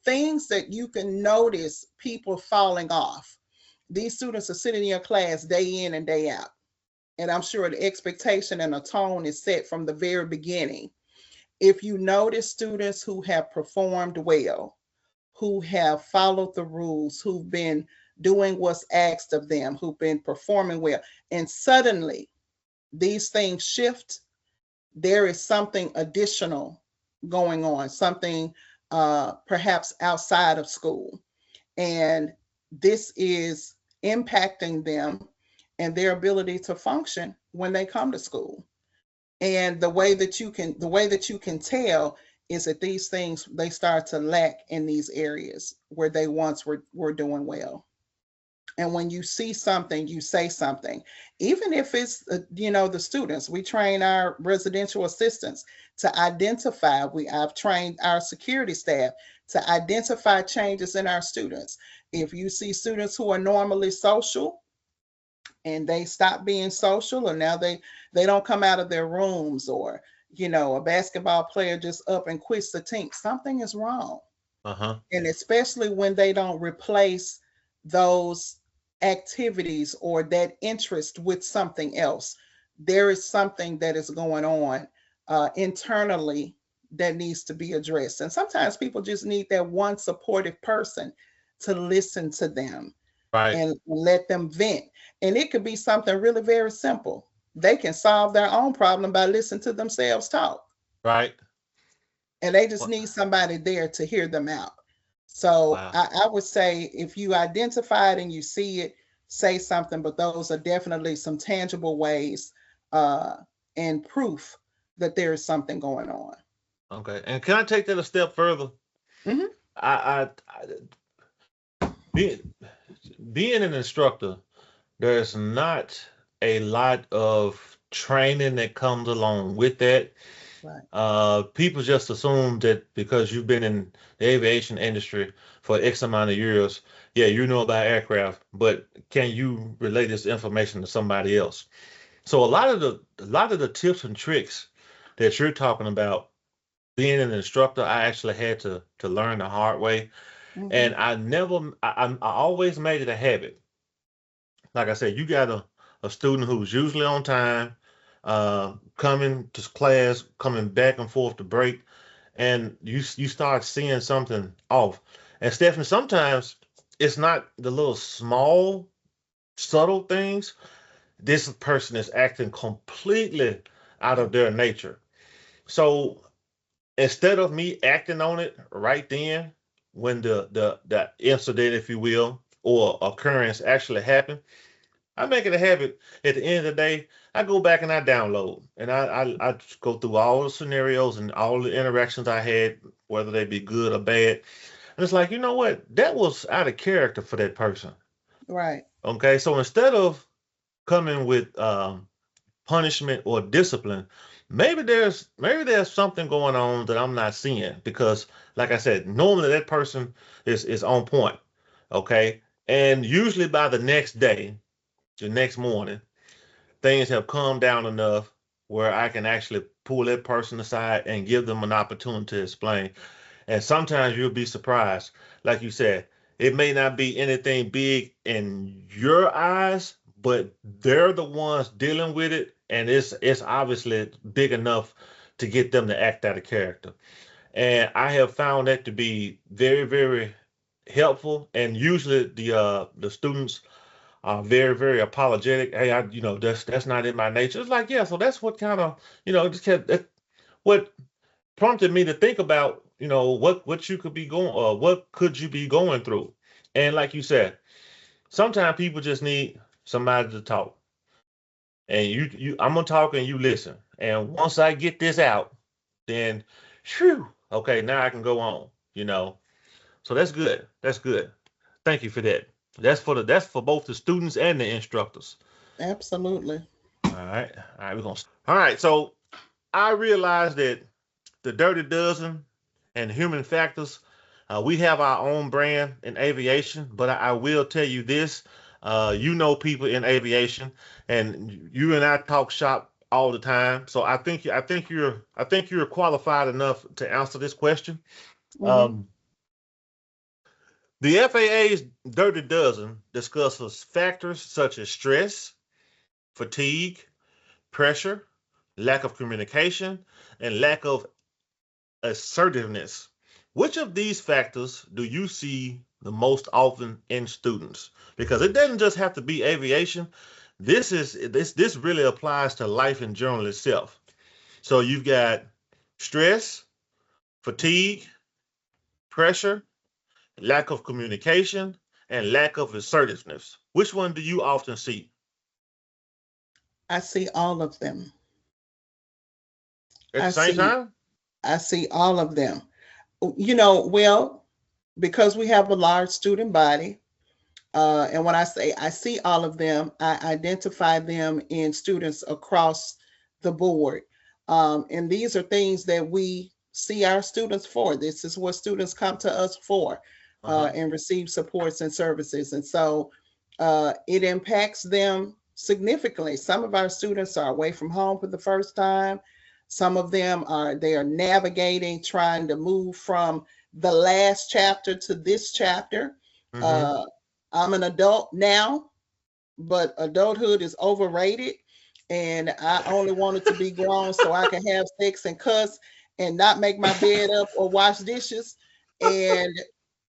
Things that you can notice people falling off. These students are sitting in your class day in and day out. And I'm sure the expectation and the tone is set from the very beginning. If you notice students who have performed well, who have followed the rules, who've been doing what's asked of them, who've been performing well, and suddenly these things shift, there is something additional going on, something perhaps outside of school. And this is impacting them and their ability to function when they come to school. And the way that you can tell is that these things, they start to lack in these areas where they once were doing well. And when you see something, you say something. Even if it's the students, we train our residential assistants to identify. I've trained our security staff to identify changes in our students. If you see students who are normally social and they stop being social, or now they don't come out of their rooms, or a basketball player just up and quits the team, something is wrong. Uh-huh. And especially when they don't replace those activities or that interest with something else, there is something that is going on internally that needs to be addressed. And sometimes people just need that one supportive person to listen to them Right. and let them vent. And it could be something really very simple. They can solve their own problem by listening to themselves talk. Right. And they just What? need somebody there to hear them out. So Wow. I would say if you identify it and you see it, say something, but those are definitely some tangible ways uh, and proof that there is something going on. Okay. And can I take that a step further? Hmm. I being being an instructor, there's not a lot of training that comes along with that. Right. People just assume that because you've been in the aviation industry for X amount of years, yeah, you know about aircraft, but can you relay this information to somebody else? So a lot of the tips and tricks that you're talking about, being an instructor, I actually had to learn the hard way, Hmm. and I always made it a habit. Like I said, you got a student who's usually on time, coming to class, coming back and forth to break, and you start seeing something off. And Stephanie, sometimes it's not the little small, subtle things. This person is acting completely out of their nature. So instead of me acting on it right then, when the incident, if you will, or occurrence actually happened, I make it a habit. At the end of the day, I go back and I download, and I just go through all the scenarios and all the interactions I had, whether they be good or bad. And it's like, you know what? That was out of character for that person. Right. Okay, so instead of coming with punishment or discipline, maybe there's something going on that I'm not seeing because, like I said, normally that person is on point. Okay, and usually by the next day, the next morning, things have calmed down enough where I can actually pull that person aside and give them an opportunity to explain. And sometimes you'll be surprised. Like you said, it may not be anything big in your eyes, but they're the ones dealing with it, and it's obviously big enough to get them to act out of character. And I have found that to be very, very helpful. And usually the students are very, very apologetic. Hey, that's not in my nature. It's like, yeah, so that's what kind of, just what prompted me to think about, what you could be going, or what could you be going through. And like you said, sometimes people just need somebody to talk. And I'm gonna talk and you listen. And once I get this out, then, phew, okay, now I can go on. So that's good. That's good. Thank you for that. That's for both the students and the instructors. Absolutely. All right. All right, we're gonna. All right. So I realized that the Dirty Dozen and Human Factors, we have our own brand in aviation, but I will tell you this. You know people in aviation, and you and I talk shop all the time. So I think you're qualified enough to answer this question. Hmm. Um, the FAA's Dirty Dozen discusses factors such as stress, fatigue, pressure, lack of communication, and lack of assertiveness. Which of these factors do you see the most often in students? Because it doesn't just have to be aviation. This really applies to life in general itself. So you've got stress, fatigue, pressure, lack of communication, and lack of assertiveness. Which one do you often see I see all of them. at I the same see time? I see all of them. Well, because we have a large student body, and when I say I see all of them, I identify them in students across the board. And these are things that we see our students for. This is what students come to us for, Uh-huh. and receive supports and services. And so it impacts them significantly. Some of our students are away from home for the first time. Some of them they are navigating, trying to move from the last chapter to this chapter. Mm-hmm. Uh, I'm an adult now, but adulthood is overrated. And I only wanted to be grown so I can have sex and cuss and not make my bed up or wash dishes. And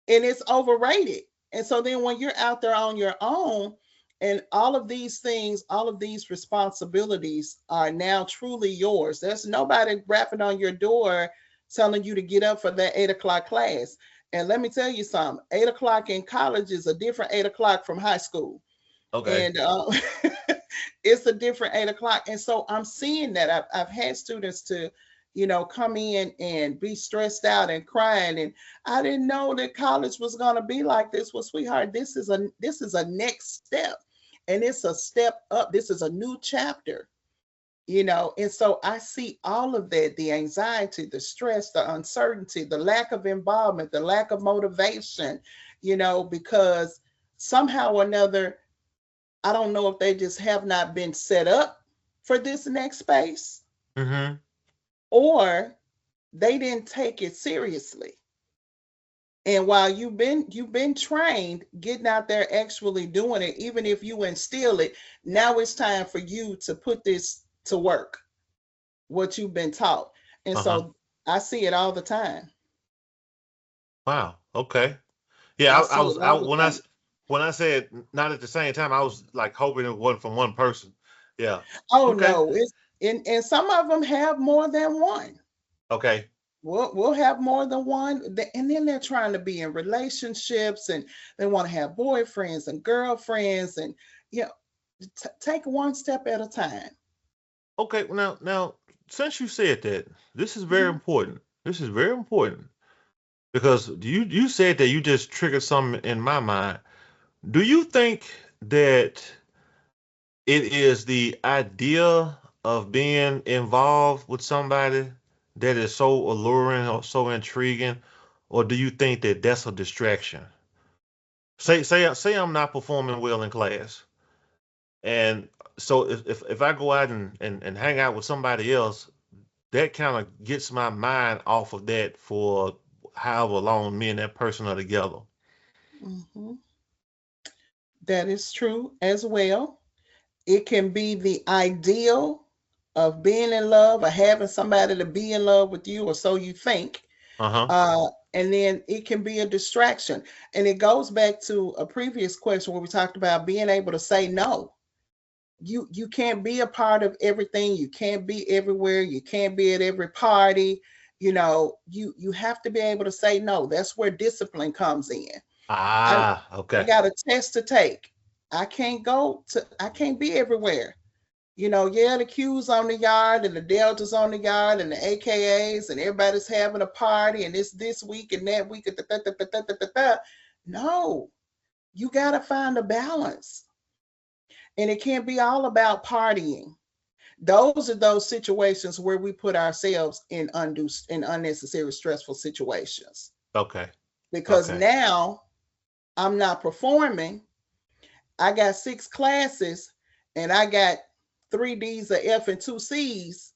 it's overrated. And so then when you're out there on your own, and all of these things, all of these responsibilities are now truly yours. There's nobody rapping on your door telling you to get up for that 8 o'clock class. And let me tell you something, 8 o'clock in college is a different 8 o'clock from high school. Okay. And it's a different 8 o'clock. And so I'm seeing that I've had students to, come in and be stressed out and crying. And I didn't know that college was going to be like this. Well, sweetheart, this is a next step, and it's a step up. This is a new chapter. And so I see all of that, the anxiety, the stress, the uncertainty, the lack of involvement, the lack of motivation, because somehow or another, I don't know if they just have not been set up for this next space, Mm-hmm. or they didn't take it seriously. And while you've been trained, getting out there actually doing it, even if you instill it, now it's time for you to put this to work, what you've been taught. And Uh-huh. so I see it all the time. Wow. Okay. Yeah, I I see was it I all the when time. when I said not at the same time, I was like hoping it wasn't from one person. Yeah. Oh Okay. no, it's and some of them have more than one. Okay. We'll have more than one, and then they're trying to be in relationships, and they want to have boyfriends and girlfriends, and you know, take one step at a time. Okay. Now, since you said that, this is very Mhm. important. This is very important because you said that you just triggered something in my mind. Do you think that it is the idea of being involved with somebody that is so alluring or so intriguing, or do you think that that's a distraction? Say I'm not performing well in class, and so if I go out and hang out with somebody else, that kind of gets my mind off of that for however long me and that person are together. Mhm. That is true as well. It can be the ideal of being in love or having somebody to be in love with you, or so you think. Uh-huh. And then it can be a distraction. And it goes back to a previous question where we talked about being able to say no. You can't be a part of everything. You can't be everywhere. You can't be at every party. You have to be able to say no. That's where discipline comes in. I Ah, I okay. got a test to take. I can't be everywhere. Yeah, the Q's on the yard and the Deltas on the yard and the AKAs and everybody's having a party and it's this week and that week. No, you got to find a balance. And it can't be all about partying. Those are those situations where we put ourselves in unnecessary stressful situations. Okay. Because Okay. now I'm not performing. I got 6 classes and I got 3 D's, a F, and 2 C's.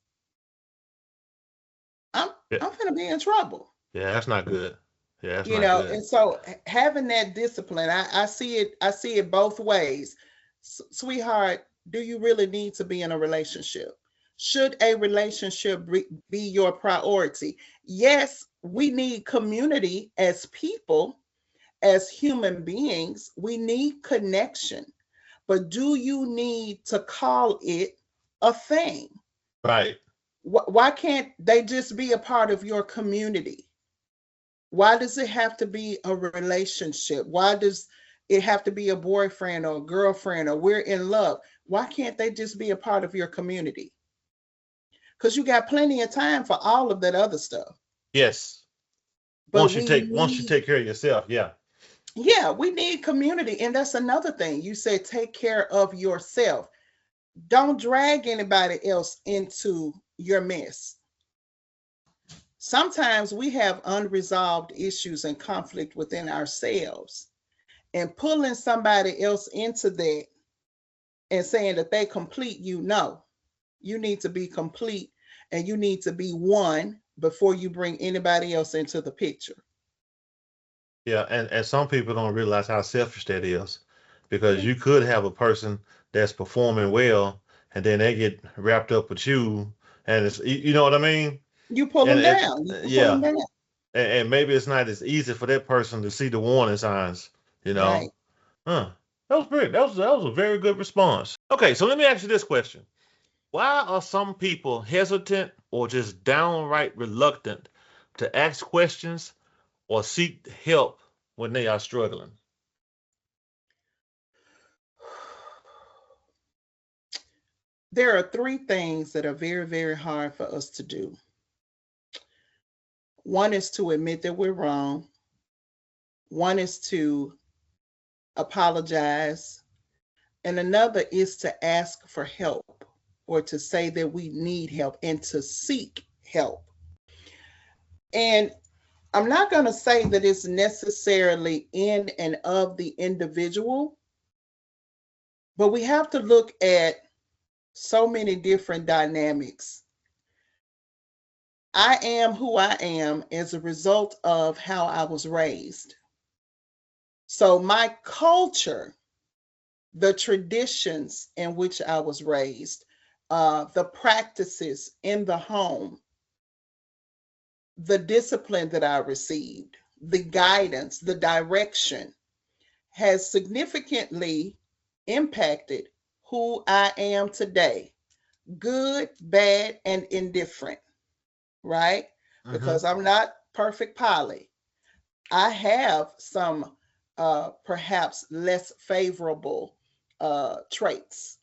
I'm Yeah, I'm gonna be in trouble. yeah, that's not good. Yeah, that's not good. And so having that discipline, I see it both ways. Sweetheart, do you really need to be in a relationship? Should a relationship be your priority? Yes, we need community as people, as human beings. We need connection. But do you need to call it a thing? Right. Why can't they just be a part of your community? Why does it have to be a relationship? Why does it have to be a boyfriend or a girlfriend, or we're in love? Why can't they just be a part of your community? Because you got plenty of time for all of that other stuff. Yes. But Once you take care of yourself, yeah. yeah, we need community. And that's another thing. You say take care of yourself. Don't drag anybody else into your mess. Sometimes we have unresolved issues and conflict within ourselves, and pulling somebody else into that and saying that they complete you. No, you need to be complete. and you need to be one before you bring anybody else into the picture. Yeah, and some people don't realize how selfish that is, because Yeah. you could have a person that's performing well, and then they get wrapped up with you, and it's you know what I mean? You pull And them down. You can pull them yeah, down. and maybe it's not as easy for that person to see the warning signs, you know. Right. Huh. That was great. That was a very good response. Okay, so let me ask you this question. Why are some people hesitant or just downright reluctant to ask questions or seek help when they are struggling? There are three things that are very, very hard for us to do. One is to admit that we're wrong. One is to apologize. And another is to ask for help or to say that we need help and to seek help. And I'm not going to say that it's necessarily in and of the individual, but we have to look at so many different dynamics. I am who I am as a result of how I was raised. So, my culture, the traditions in which I was raised, the practices in the home, the discipline that I received, the guidance, the direction has significantly impacted who I am today, good, bad, and indifferent, right? Mm-hmm. Because I'm not perfect Polly. I have some perhaps less favorable traits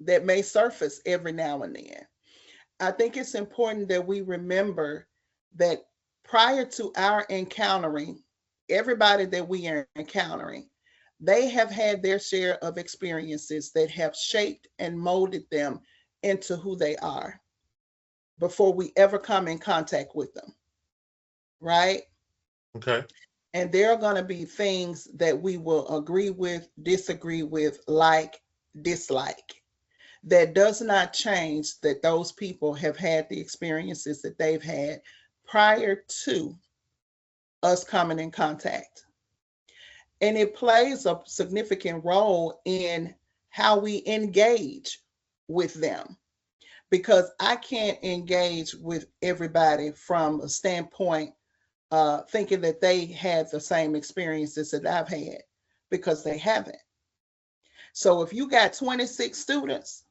that may surface every now and then. I think it's important that we remember that prior to our encountering everybody that we are encountering, they have had their share of experiences that have shaped and molded them into who they are before we ever come in contact with them, right? Okay. And there are going to be things that we will agree with, disagree with, like, dislike. That does not change that those people have had the experiences that they've had prior to us coming in contact. And it plays a significant role in how we engage with them, because I can't engage with everybody from a standpoint thinking that they had the same experiences that I've had, because they haven't. So if you got 26 students,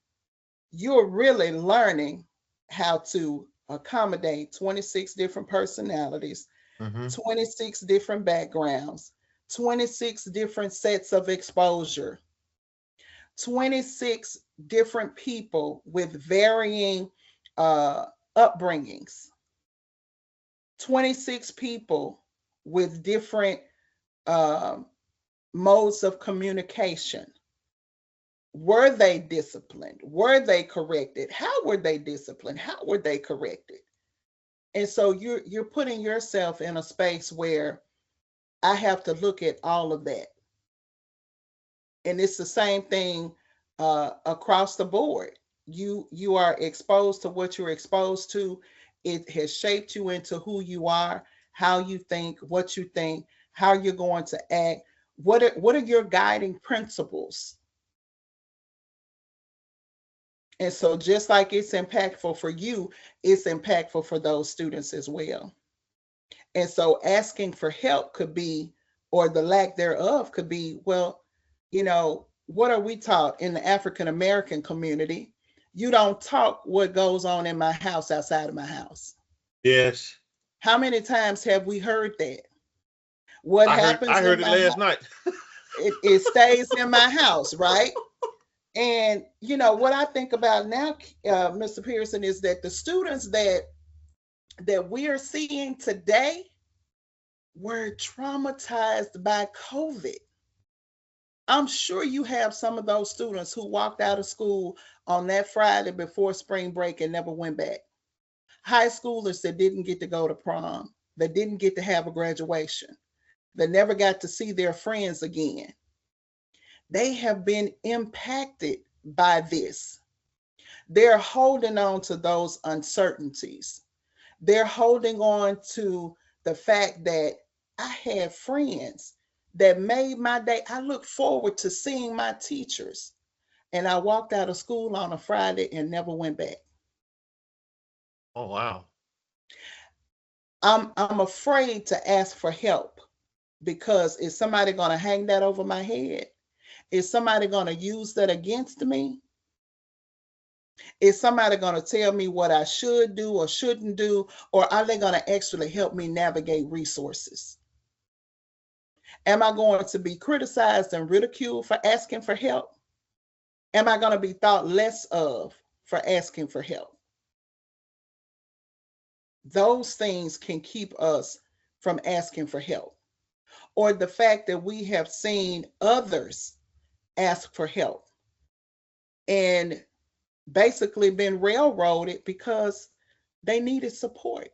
you're really learning how to accommodate 26 different personalities, Mm-hmm. 26 different backgrounds, 26 different sets of exposure, 26 different people with varying uh, upbringings, 26 people with different um, modes of communication. Were they disciplined? Were they corrected? How were they disciplined? How were they corrected? And so you're putting yourself in a space where I have to look at all of that. And it's the same thing across the board. You are exposed to what you're exposed to. It has shaped you into who you are, how you think, what you think, how you're going to act. What are your guiding principles? And so, just like it's impactful for you, it's impactful for those students as well. And so, asking for help could be, or the lack thereof could be, well, what are we taught in the African American community? You don't talk what goes on in my house outside of my house. Yes. How many times have we heard that? What I happens in heard it my last house, night. it stays in my house, right? And what I think about now, Mr. Pearson, is that the students that we are seeing today were traumatized by COVID. I'm sure you have some of those students who walked out of school on that Friday before spring break and never went back. High schoolers that didn't get to go to prom, that didn't get to have a graduation, that never got to see their friends again. They have been impacted by this. They're holding on to those uncertainties. They're holding on to the fact that I had friends that made my day. I look forward to seeing my teachers. And I walked out of school on a Friday and never went back. Oh wow. I'm afraid to ask for help because is somebody going to hang that over my head? Is somebody going to use that against me? Is somebody going to tell me what I should do or shouldn't do? Or are they going to actually help me navigate resources? Am I going to be criticized and ridiculed for asking for help? Am I going to be thought less of for asking for help? Those things can keep us from asking for help. Or the fact that we have seen others ask for help and basically been railroaded because they needed support.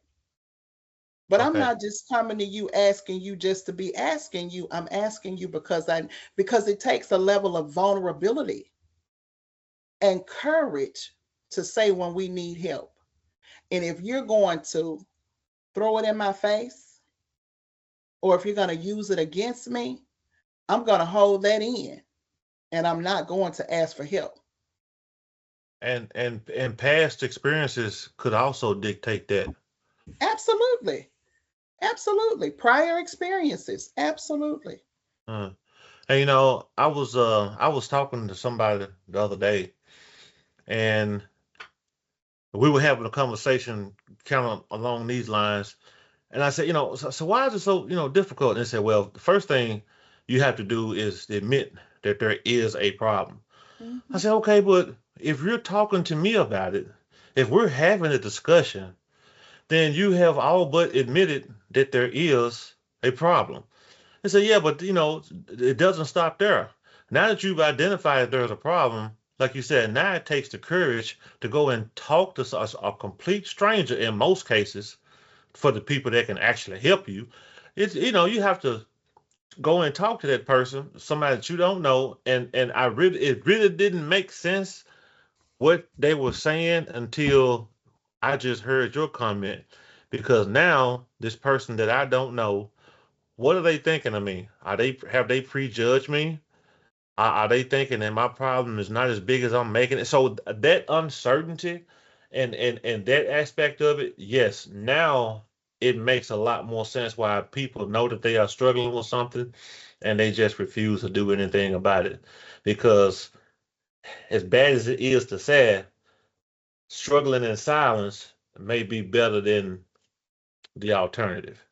But I'm Okay. not just coming to you asking you just to be asking you. I'm asking you because it takes a level of vulnerability and courage to say when we need help. And if you're going to throw it in my face or if you're going to use it against me, I'm going to hold that in and I'm not going to ask for help. And past experiences could also dictate that. Absolutely. Absolutely. Prior experiences. Absolutely. Uh, and I was talking to somebody the other day, and we were having a conversation kind of along these lines. And I said, so why is it so, difficult? And they said, well, the first thing you have to do is admit that there is a problem. I Hmm. said, okay, but if you're talking to me about it, if we're having a discussion, then you have all but admitted that there is a problem. They say, yeah, but it doesn't stop there. Now that you've identified there's a problem, like you said, now it takes the courage to go and talk to a complete stranger in most cases for the people that can actually help you. It's you have to go and talk to that person, somebody that you don't know, and it really didn't make sense what they were saying until I just heard your comment because now this person that I don't know, what are they thinking of me? Have they prejudged me? Are they thinking that my problem is not as big as I'm making it? So that uncertainty and that aspect of it, yes, now it makes a lot more sense why people know that they are struggling with something and they just refuse to do anything about it. Because as bad as it is to say, struggling in silence may be better than the alternative.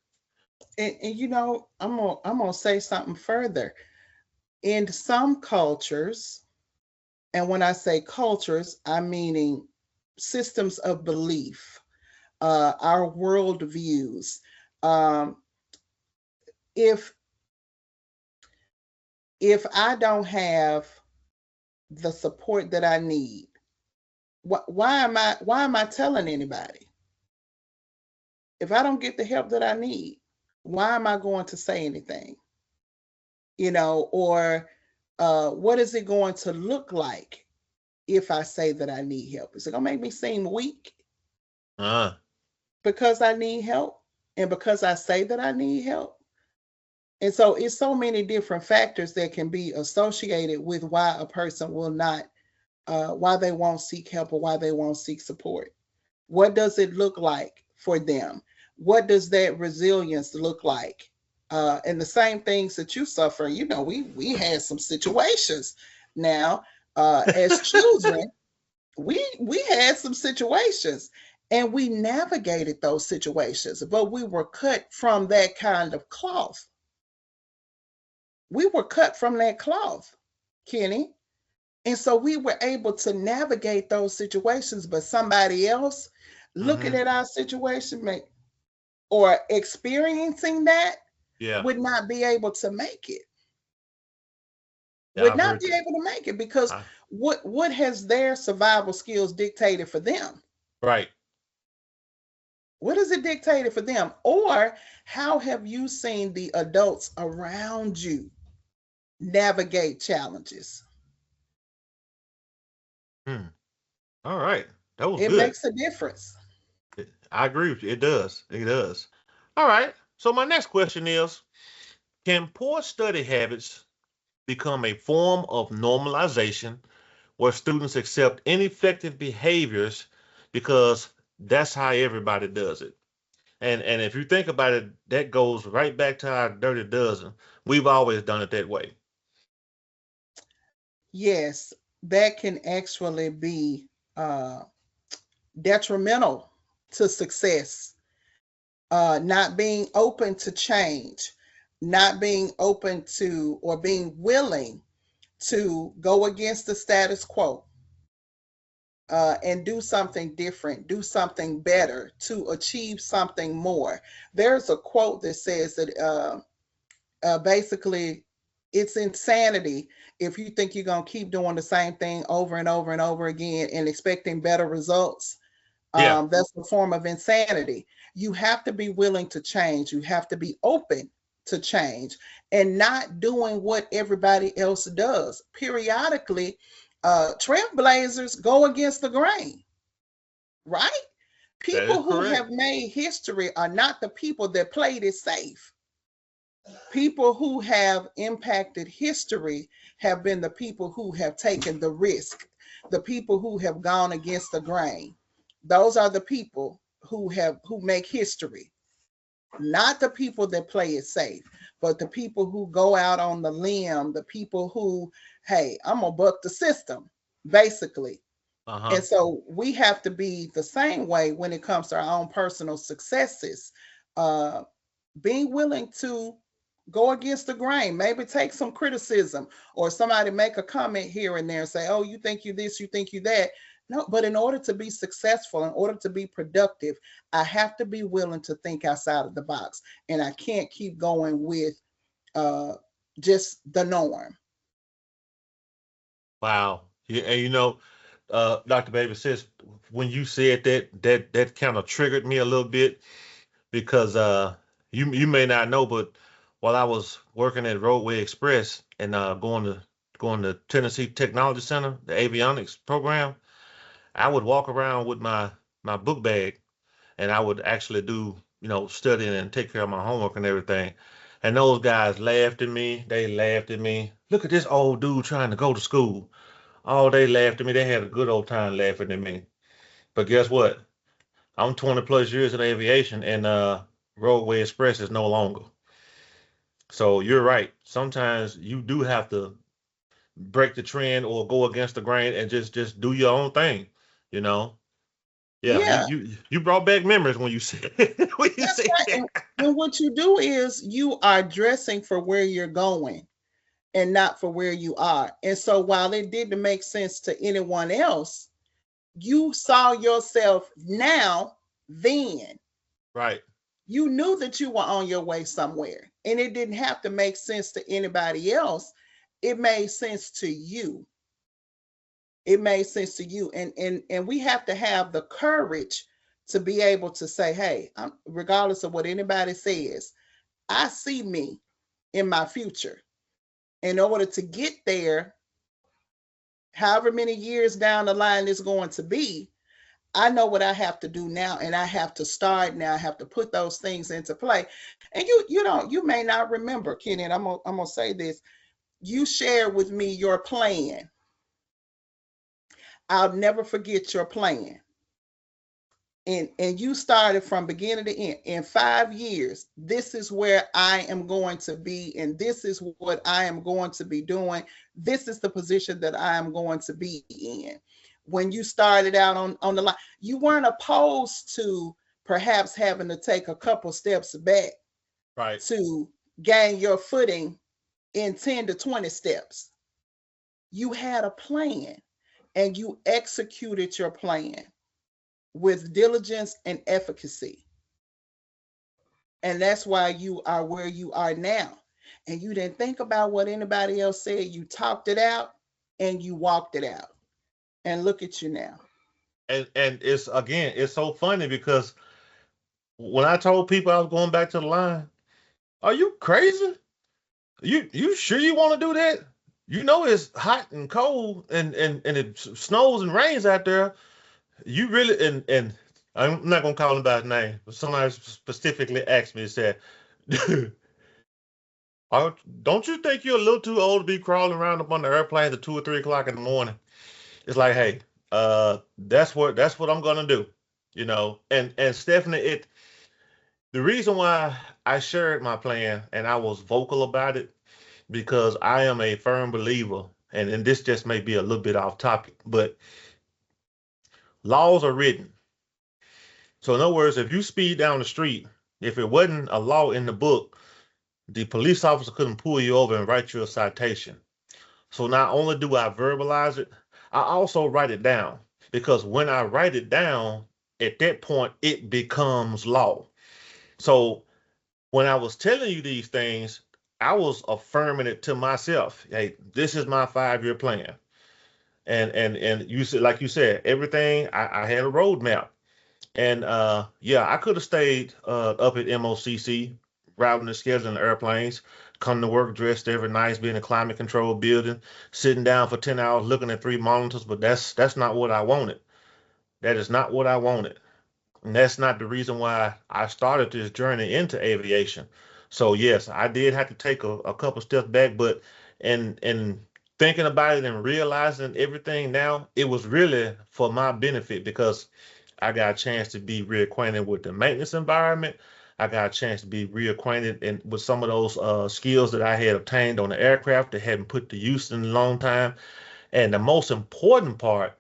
And I'm gonna say something further. In some cultures, and when I say cultures, I'm meaning systems of belief, our worldviews. Um, if if I don't have the support that I need, why am I telling anybody? If I don't get the help that I need, why am I going to say anything? Or what is it going to look like if I say that I need help? Is it going to make me seem weak Uh, because I need help and because I say that I need help? And so it's so many different factors that can be associated with why a person will not, why they won't seek help or why they won't seek support. What does it look like for them? What does that resilience look like? And the same things that you suffer, we had some situations now as children. We had some situations and we navigated those situations, but we were cut from that kind of cloth. We were cut from that cloth, Kenny. And so we were able to navigate those situations, but somebody else looking hmm at our situation or experiencing that Yeah, would not be able to make it. yeah, Would I've not heard be that. able to make it because I, what has their survival skills dictated for them? right. What has it dictated for them? Or how have you seen the adults around you navigate challenges? Hmm. All right. That was It good. makes a difference. I agree with you. It does. It does. All right. So my next question is, can poor study habits become a form of normalization where students accept ineffective behaviors because that's how everybody does it? And if you think about it, that goes right back to our dirty dozen. We've always done it that way. Yes, that can actually be uh, detrimental to success. Not being open to change, not being open to or being willing to go against the status quo, and do something different, do something better to achieve something more. There's a quote that says that basically it's insanity if you think you're going to keep doing the same thing over and over and over again and expecting better results. Yeah, That's a form of insanity. You have to be willing to change. You have to be open to change and not doing what everybody else does. Periodically, trailblazers go against the grain, right? that is People who correct. have made history are not the people that played it safe. People who have impacted history have been the people who have taken the risk, the people who have gone against the grain. Those are the people who make history, not the people that play it safe, but the people who go out on the limb, the people who, hey, I'm gonna buck the system, basically. Uh-huh. And so we have to be the same way when it comes to our own personal successes. Uh, being willing to go against the grain, maybe take some criticism, or somebody make a comment here and there and say, oh, you think you this, you think you that. No, but in order to be successful, in order to be productive, I have to be willing to think outside of the box. And I can't keep going with uh, just the norm. Wow. Yeah, and Dr. Baby says when you said that kind of triggered me a little bit because you may not know, but while I was working at Roadway Express and going to Tennessee Technology Center, the avionics program, I would walk around with my book bag and I would actually do, studying and take care of my homework and everything. And those guys laughed at me. They laughed at me. Look at this old dude trying to go to school. Oh, they laughed at me. They had a good old time laughing at me. But guess what? I'm 20 plus years in aviation, and Roadway Express is no longer. So you're right. Sometimes you do have to break the trend or go against the grain and just do your own thing. You know. Yeah, you Yeah, you you brought back memories when you said when you that's said right. that. And what you do is you are dressing for where you're going and not for where you are. And so while it didn't make sense to anyone else, you saw yourself now, then. Right. You knew that you were on your way somewhere, and it didn't have to make sense to anybody else. It made sense to you. It made sense to you. And we have to have the courage to be able to say, hey, regardless of what anybody says, I see me in my future. In order to get there, however many years down the line it's going to be, I know what I have to do now, and I have to start now. I have to put those things into play. And you may not remember, Kenny, and I'm gonna say this. You shared with me your plan. I'll never forget your plan. And you started from beginning to end. In 5 years, this is where I am going to be, and this is what I am going to be doing. This is the position that I am going to be in. When you started out on the line, you weren't opposed to perhaps having to take a couple steps back Right. to gain your footing in 10 to 20 steps. You had a plan and you executed your plan with diligence and efficacy. And that's why you are where you are now. And you didn't think about what anybody else said. You talked it out and you walked it out. And look at you now. And it's so funny because when I told people I was going back to the line, are you crazy? You sure you want to do that? You know it's hot and cold and it snows and rains out there. You really and I'm not gonna call him by his name, but somebody specifically asked me and said, don't you think you're a little too old to be crawling around up on the airplane at 2 or 3 o'clock in the morning?" It's like, hey, that's what I'm gonna do, And Stephanie, the reason why I shared my plan and I was vocal about it because I am a firm believer, and this just may be a little bit off topic, but laws are written. So in other words, if you speed down the street, if it wasn't a law in the book, the police officer couldn't pull you over and write you a citation. So not only do I verbalize it, I also write it down because when I write it down, at that point, it becomes law. So when I was telling you these things, I was affirming it to myself. Hey, this is my 5-year plan. And you said, like you said, everything I had a roadmap. And yeah, I could have stayed up at MOCC, routing and scheduling the airplanes, come to work dressed every night, be in a climate controlled building, sitting down for 10 hours looking at 3 monitors, but that's not what I wanted. That is not what I wanted. And that's not the reason why I started this journey into aviation. So yes, I did have to take a couple steps back, but and thinking about it and realizing everything now, it was really for my benefit because I got a chance to be reacquainted with the maintenance environment. I got a chance to be reacquainted with some of those skills that I had obtained on the aircraft that hadn't put to use in a long time. And the most important part,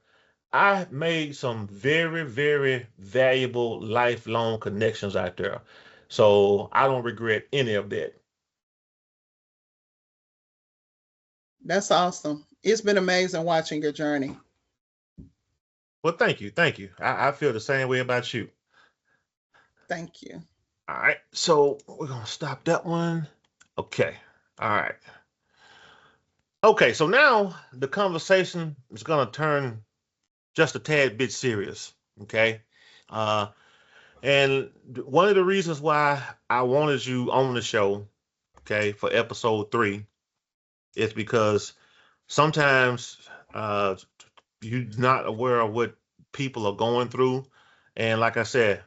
I made some very, very valuable lifelong connections out there. So I don't regret any of that. That's awesome. It's been amazing watching your journey. Well, thank you. Thank you. I feel the same way about you. Thank you. All right. So we're going to stop that one. Okay. All right. Okay. So now the conversation is going to turn just a tad bit serious. Okay. Uh, and one of the reasons why I wanted you on the show, okay, for episode 3 is because sometimes you're not aware of what people are going through. And like I said,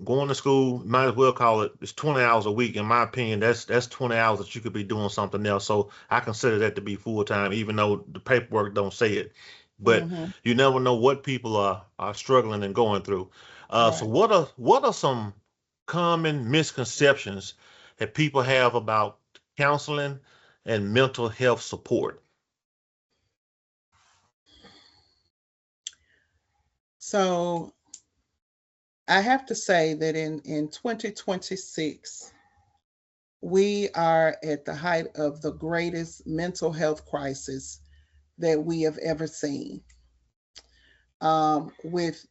going to school, might as well call it's 20 hours a week. In my opinion, that's 20 hours that you could be doing something else. So I consider that to be full time, even though the paperwork don't say it. But Hmm. you never know what people are struggling and going through. So Right. what are some common misconceptions that people have about counseling and mental health support? So I have to say that in 2026, we are at the height of the greatest mental health crisis that we have ever seen. With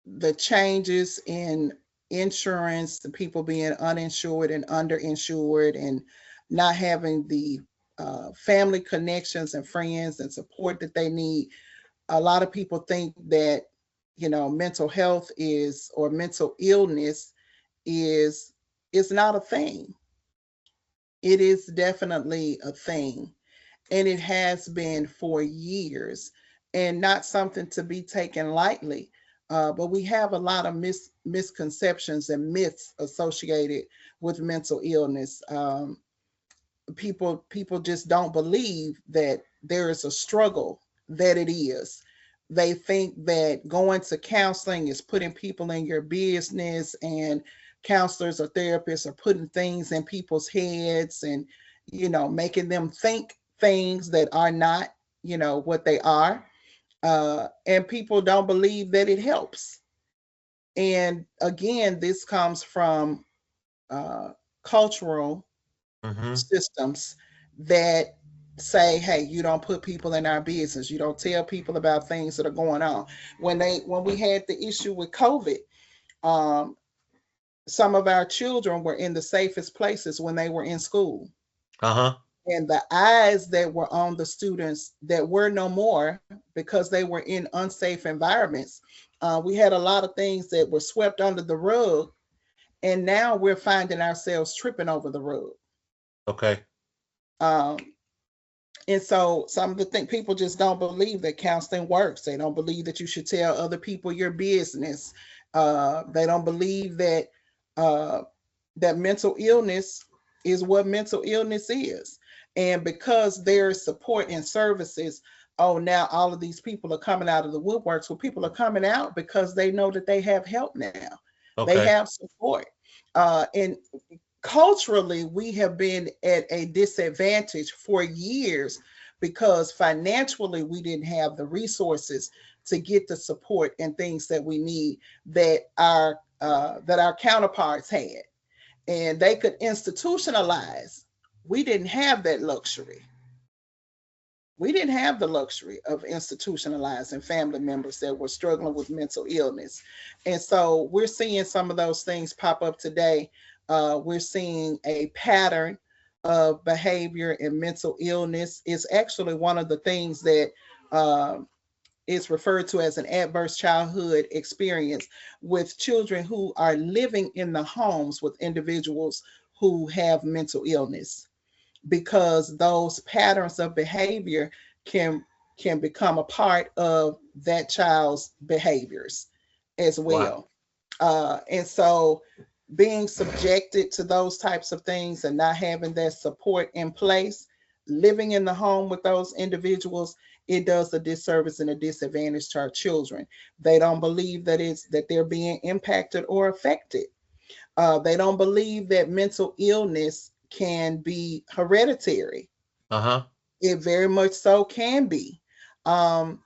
the changes in insurance, the people being uninsured and underinsured, and not having the family connections and friends and support that they need, a lot of people think that mental health is or mental illness is not a thing. It is definitely a thing, and it has been for years, and not something to be taken lightly. But we have a lot of misconceptions and myths associated with mental illness. People just don't believe that there is a struggle that it is. They think that going to counseling is putting people in your business, and counselors or therapists are putting things in people's heads and making them think things that are not what they are. And people don't believe that it helps. And again, this comes from cultural Hmm. systems that say, hey, you don't put people in our business, you don't tell people about things that are going on. When we had the issue with COVID, um, some of our children were in the safest places when they were in school, Uh-huh. and the eyes that were on the students that were no more because they were in unsafe environments. We had a lot of things that were swept under the rug, and now we're finding ourselves tripping over the rug. Okay. um, And so some of the things people just don't believe that counseling works. They don't believe that you should tell other people your business. They don't believe that uh, that mental illness is what mental illness is. And because there's support and services, oh, now all of these people are coming out of the woodworks. Well, people are coming out because they know that they have help now. They Okay. have support. And culturally, we have been at a disadvantage for years because financially we didn't have the resources to get the support and things that we need that our counterparts had, and they could institutionalize. We didn't have that luxury. We didn't have the luxury of institutionalizing family members that were struggling with mental illness. And so we're seeing some of those things pop up today. We're seeing a pattern of behavior and mental illness. It's actually one of the things that uh, is referred to as an adverse childhood experience with children who are living in the homes with individuals who have mental illness, because those patterns of behavior can can become a part of that child's behaviors as Wow. well. And so being subjected to those types of things and not having that support in place, living in the home with those individuals, it does a disservice and a disadvantage to our children. They don't believe that they're being impacted or affected. They don't believe that mental illness can be hereditary. Uh-huh. It very much so can be. Um,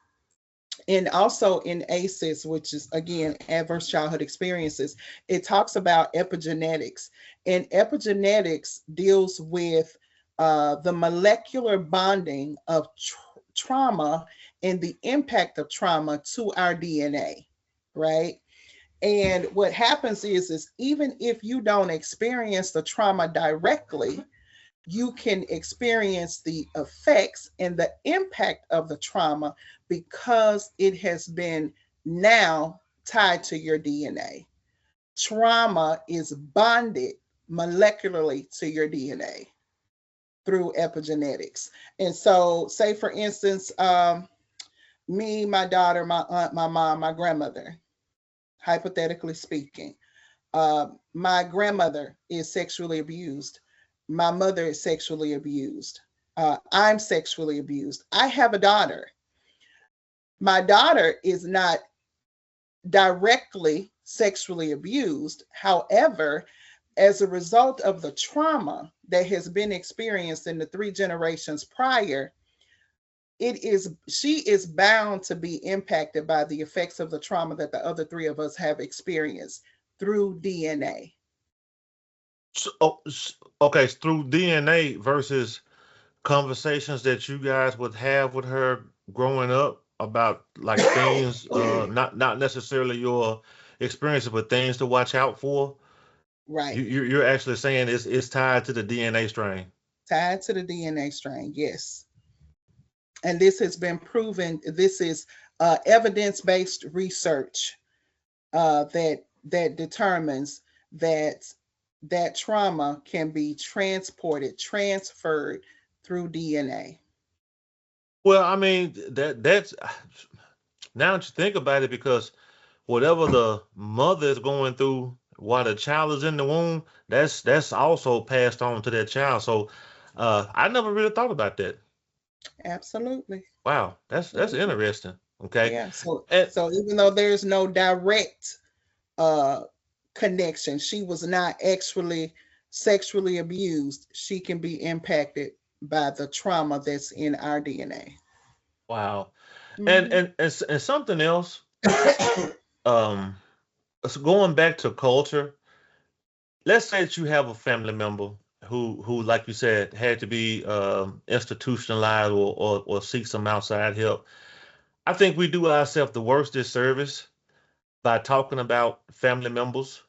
and also in ACEs, which is again adverse childhood experiences, it talks about epigenetics. And epigenetics deals with the molecular bonding of trauma and the impact of trauma to our DNA, right? And what happens is even if you don't experience the trauma directly, you can experience the effects and the impact of the trauma because it has been now tied to your DNA. Trauma is bonded molecularly to your DNA through epigenetics. And so, say for instance, me, my daughter, my aunt, my mom, my grandmother, hypothetically speaking, my grandmother is sexually abused. My mother is sexually abused. I'm sexually abused. I have a daughter. My daughter is not directly sexually abused. However, as a result of the trauma that has been experienced in the three generations prior, she is bound to be impacted by the effects of the trauma that the other three of us have experienced through DNA. So, okay, it's through DNA versus conversations that you guys would have with her growing up about like things, not necessarily your experiences, but things to watch out for. Right. You're actually saying it's tied to the DNA strain. Tied to the DNA strain, yes. And this has been proven. This is evidence-based research that determines that that trauma can be transferred through DNA. Well, I mean that's now that you think about it, because whatever the mother is going through while the child is in the womb, that's also passed on to that child. So I never really thought about that. Absolutely. Wow, that's Absolutely. interesting. Okay. Yeah. So And so even though there's no direct uh, connection, she was not actually sexually abused, she can be impacted by the trauma that's in our DNA. wow. And Hmm. and and, and something else, um so going back to culture, let's say that you have a family member who like you said had to be institutionalized or seek some outside help. I think we do ourselves the worst disservice by talking about family members,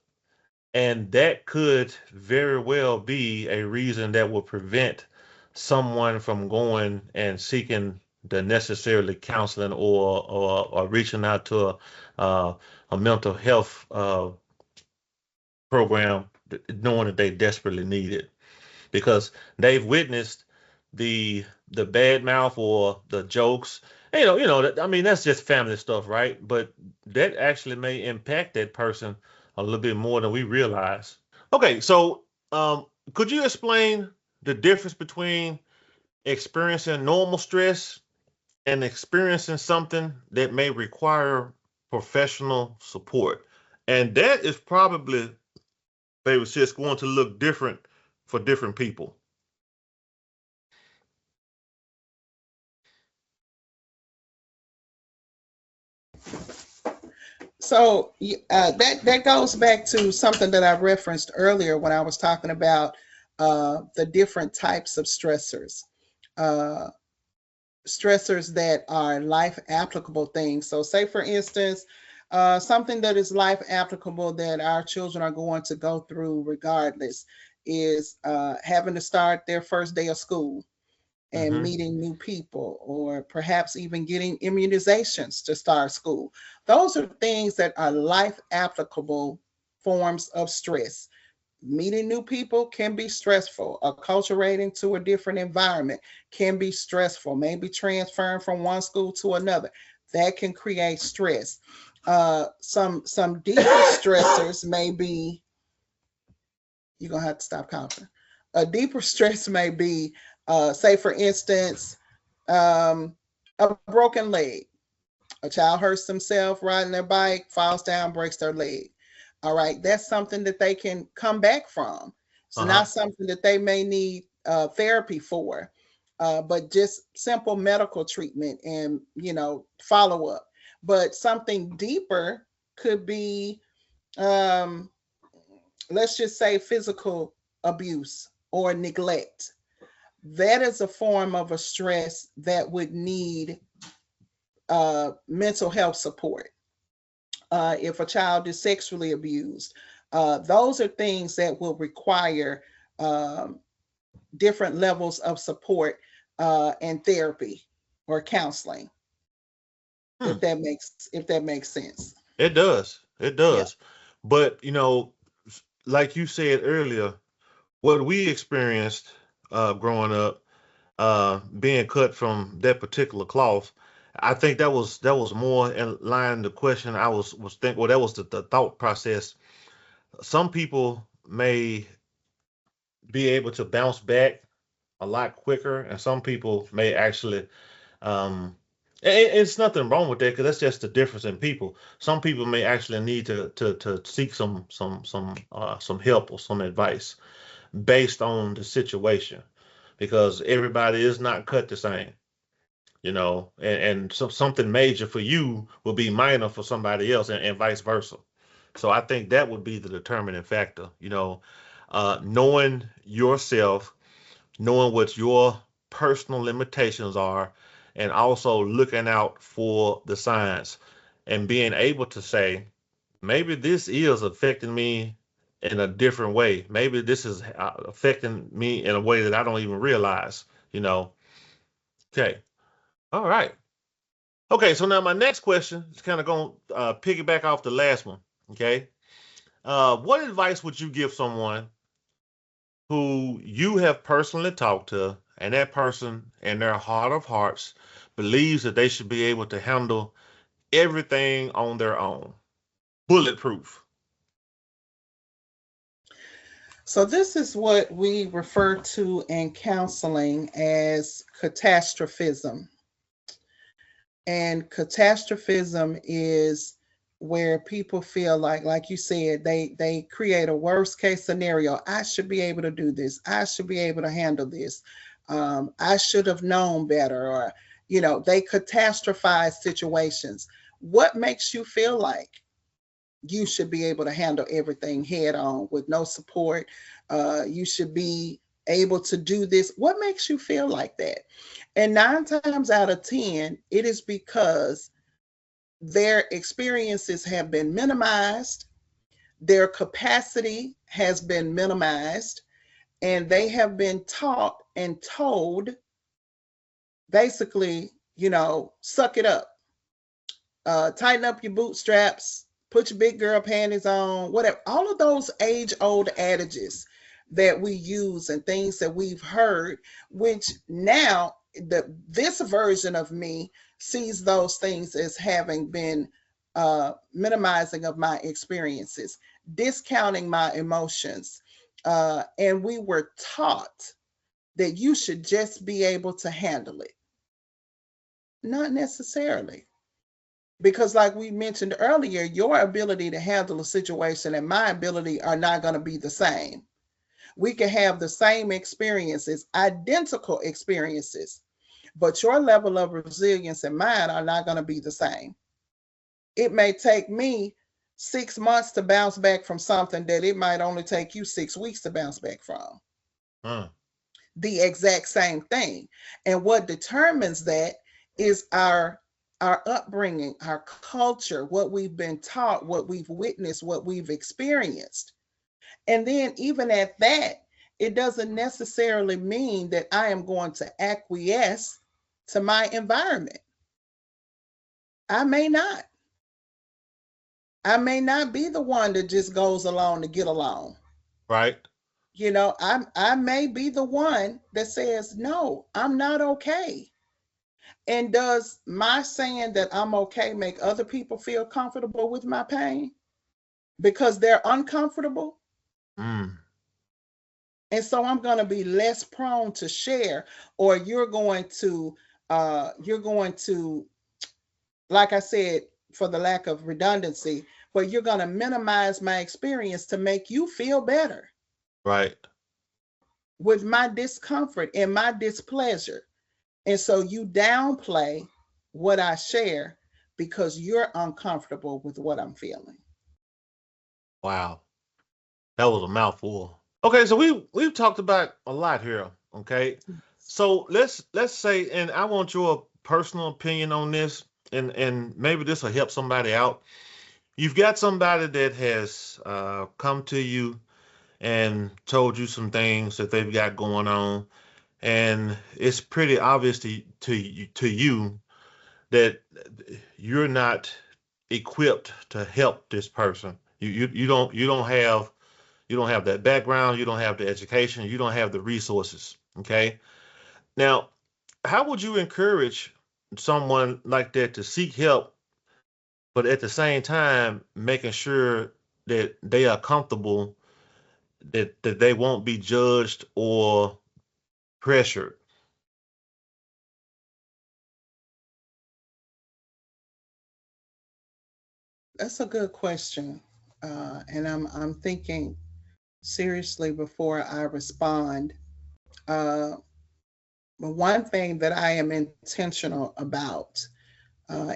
and that could very well be a reason that will prevent someone from going and seeking the necessarily counseling or reaching out to a mental health program, knowing that they desperately need it, because they've witnessed the the bad mouth or the jokes. I mean, that's just family stuff, right? But that actually may impact that person a little bit more than we realize. Okay, so could you explain the difference between experiencing normal stress and experiencing something that may require professional support? And that is probably, baby, just going to look different for different people. So that goes back to something that I referenced earlier when I was talking about the different types of stressors. Uh, Stressors that are life applicable things. So, say for instance, something that is life applicable that our children are going to go through regardless is having to start their first day of school and Hmm. meeting new people, or perhaps even getting immunizations to start school. Those are things that are life applicable forms of stress. Meeting new people can be stressful. Acculturating to a different environment can be stressful. Maybe transferring from one school to another, that can create stress. Some deeper stressors may be, you're gonna have to stop coughing. A deeper stress may be, say for instance, a broken leg. A child hurts themselves riding their bike, falls down, breaks their leg. All right, that's something that they can come back from. It's not Uh-huh. something that they may need therapy for, but just simple medical treatment and follow up. But something deeper could be, um, let's just say, physical abuse or neglect. That is a form of a stress that would need mental health support. If a child is sexually abused, those are things that will require um, different levels of support and therapy or counseling. Hmm. If that makes sense. It does. It Yeah. does. But, like you said earlier, what we experienced growing up, being cut from that particular cloth, I think that was more in line the question I was thinking. Well, that was the thought process. Some people may be able to bounce back a lot quicker, and some people may actually. Um, it's nothing wrong with that because that's just the difference in people. Some people may actually need to seek some help or some advice based on the situation because everybody is not cut the same, and so something major for you will be minor for somebody else, and vice versa. So I think that would be the determining factor, knowing yourself, knowing what your personal limitations are, and also looking out for the signs and being able to say, maybe this is affecting me in a different way. Maybe this is affecting me in a way that I don't even realize, you know. Okay. All right. Okay. So now my next question is kind of going to piggyback off the last one. Okay. What advice would you give someone who you have personally talked to, and that person, in their heart of hearts, believes that they should be able to handle everything on their own? Bulletproof. So this is what we refer to in counseling as catastrophism. And catastrophism is where people feel like you said, they create a worst case scenario. I should be able to do this. I should be able to handle this. I should have known better, or they catastrophize situations. What makes you feel like you should be able to handle everything head on with no support? You should be able to do this. What makes you feel like that? And 9 times out of 10, it is because their experiences have been minimized, their capacity has been minimized, and they have been taught and told basically, suck it up, tighten up your bootstraps, put your big girl panties on, whatever. All of those age old adages that we use and things that we've heard, which now this version of me sees those things as having been minimizing of my experiences, discounting my emotions. And we were taught that you should just be able to handle it. Not necessarily. Because, like we mentioned earlier, your ability to handle a situation and my ability are not going to be the same. We can have the same experiences, identical experiences, but your level of resilience and mine are not going to be the same. It may take me 6 months to bounce back from something that it might only take you 6 weeks to bounce back from. Mm. The exact same thing. And what determines that is our upbringing, our culture, what we've been taught, what we've witnessed, what we've experienced. And then even at that, it doesn't necessarily mean that I am going to acquiesce to my environment. I may not. I may not be the one that just goes along to get along. Right. I may be the one that says, no, I'm not okay. And does my saying that I'm okay make other people feel comfortable with my pain because they're uncomfortable? Mm. And so I'm going to be less prone to share, or you're going to, like I said, for the lack of redundancy, but you're going to minimize my experience to make you feel better Right. with my discomfort and my displeasure. And so you downplay what I share because you're uncomfortable with what I'm feeling. Wow. That was a mouthful. Okay, so we've talked about a lot here. Okay. So let's say, and I want your personal opinion on this, and maybe this will help somebody out. You've got somebody that has come to you and told you some things that they've got going on, and it's pretty obvious to you that you're not equipped to help this person. You don't have that background, you don't have the education, you don't have the resources. Okay. Now, how would you encourage someone like that to seek help, but at the same time making sure that they are comfortable, that they won't be judged or pressured? That's a good question. And I'm thinking seriously before I respond. Uh, One thing that I am intentional about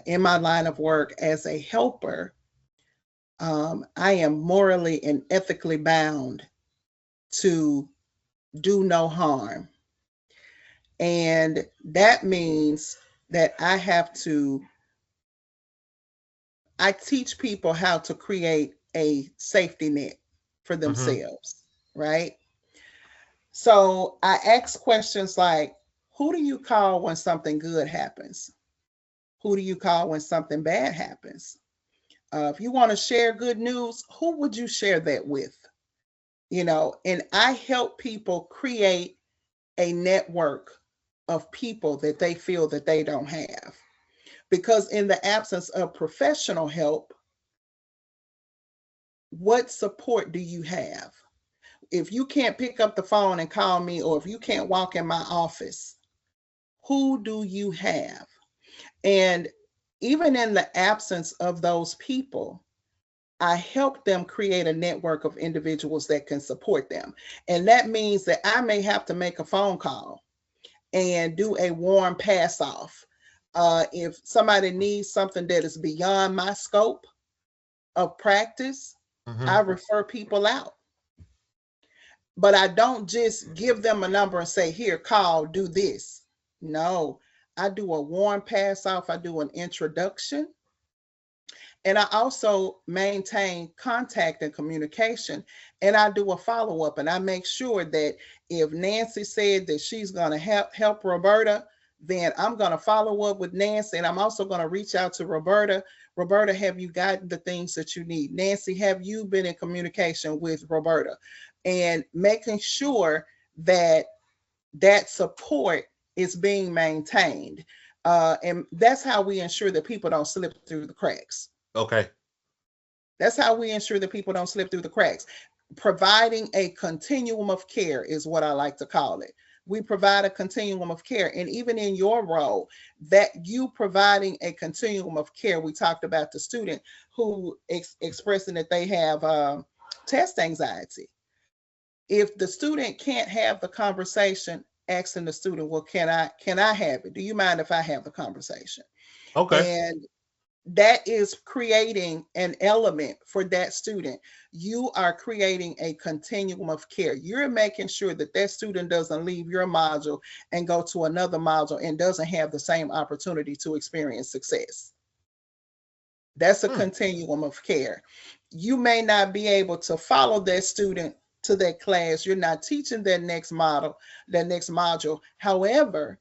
in my line of work as a helper, I am morally and ethically bound to do no harm. And that means that I teach people how to create a safety net for Mm-hmm. themselves, right? So I ask questions like, who do you call when something good happens? Who do you call when something bad happens? If you want to share good news, who would you share that with? And I help people create a network of people that they feel that they don't have. Because in the absence of professional help, what support do you have? If you can't pick up the phone and call me, or if you can't walk in my office, who do you have? And even in the absence of those people, I help them create a network of individuals that can support them. And that means that I may have to make a phone call and do a warm pass off. If somebody needs something that is beyond my scope of practice, I Mm-hmm. refer people out. But I don't just give them a number and say, here, call, do this. No, I do a warm pass off, I do an introduction. And I also maintain contact and communication. And I do a follow up. And I make sure that if Nancy said that she's going to help Roberta, then I'm going to follow up with Nancy. And I'm also going to reach out to Roberta. Roberta, have you gotten the things that you need? Nancy, have you been in communication with Roberta? And making sure that that support it's being maintained. And that's how we ensure that people don't slip through the cracks. Okay. That's how we ensure that people don't slip through the cracks. Providing a continuum of care is what I like to call it. We provide a continuum of care. And even in your role, that you providing a continuum of care, we talked about the student who expressing that they have test anxiety. If the student can't have the conversation, asking the student, well, can I have it? Do you mind if I have the conversation? Okay. And that is creating an element for that student. You are creating a continuum of care. You're making sure that that student doesn't leave your module and go to another module and doesn't have the same opportunity to experience success. That's a Hmm. continuum of care. You may not be able to follow that student to that class. You're not teaching that next module. However,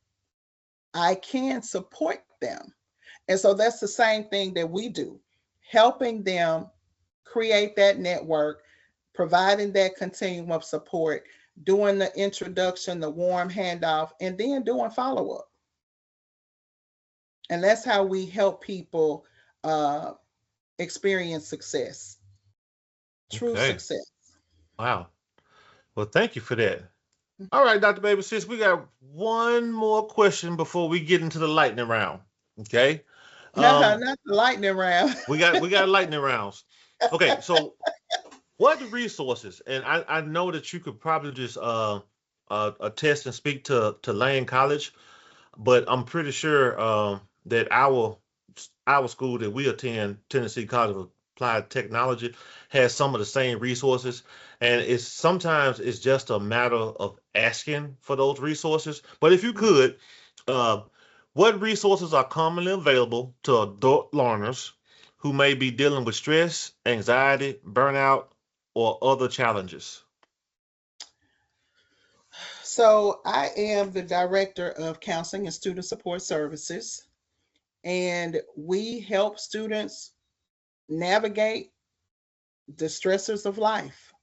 I can support them. And so that's the same thing that we do, helping them create that network, providing that continuum of support, doing the introduction, the warm handoff, and then doing follow up. And that's how we help people uh, experience success, true Okay. success. Wow. Well, thank you for that. All right, Dr. Baby Sis, we got one more question before we get into the lightning round. Okay. No, Um, not the lightning round. we got lightning rounds. Okay, so what resources, and I know that you could probably just attest and speak to Lane College, but I'm pretty sure that our school that we attend, Tennessee College of Applied Technology, has some of the same resources, and it's just a matter of asking for those resources. But if you could, uh, what resources are commonly available to adult learners who may be dealing with stress, anxiety, burnout, or other challenges? So I am the director of counseling and student support services, and we help students navigate the stressors of life.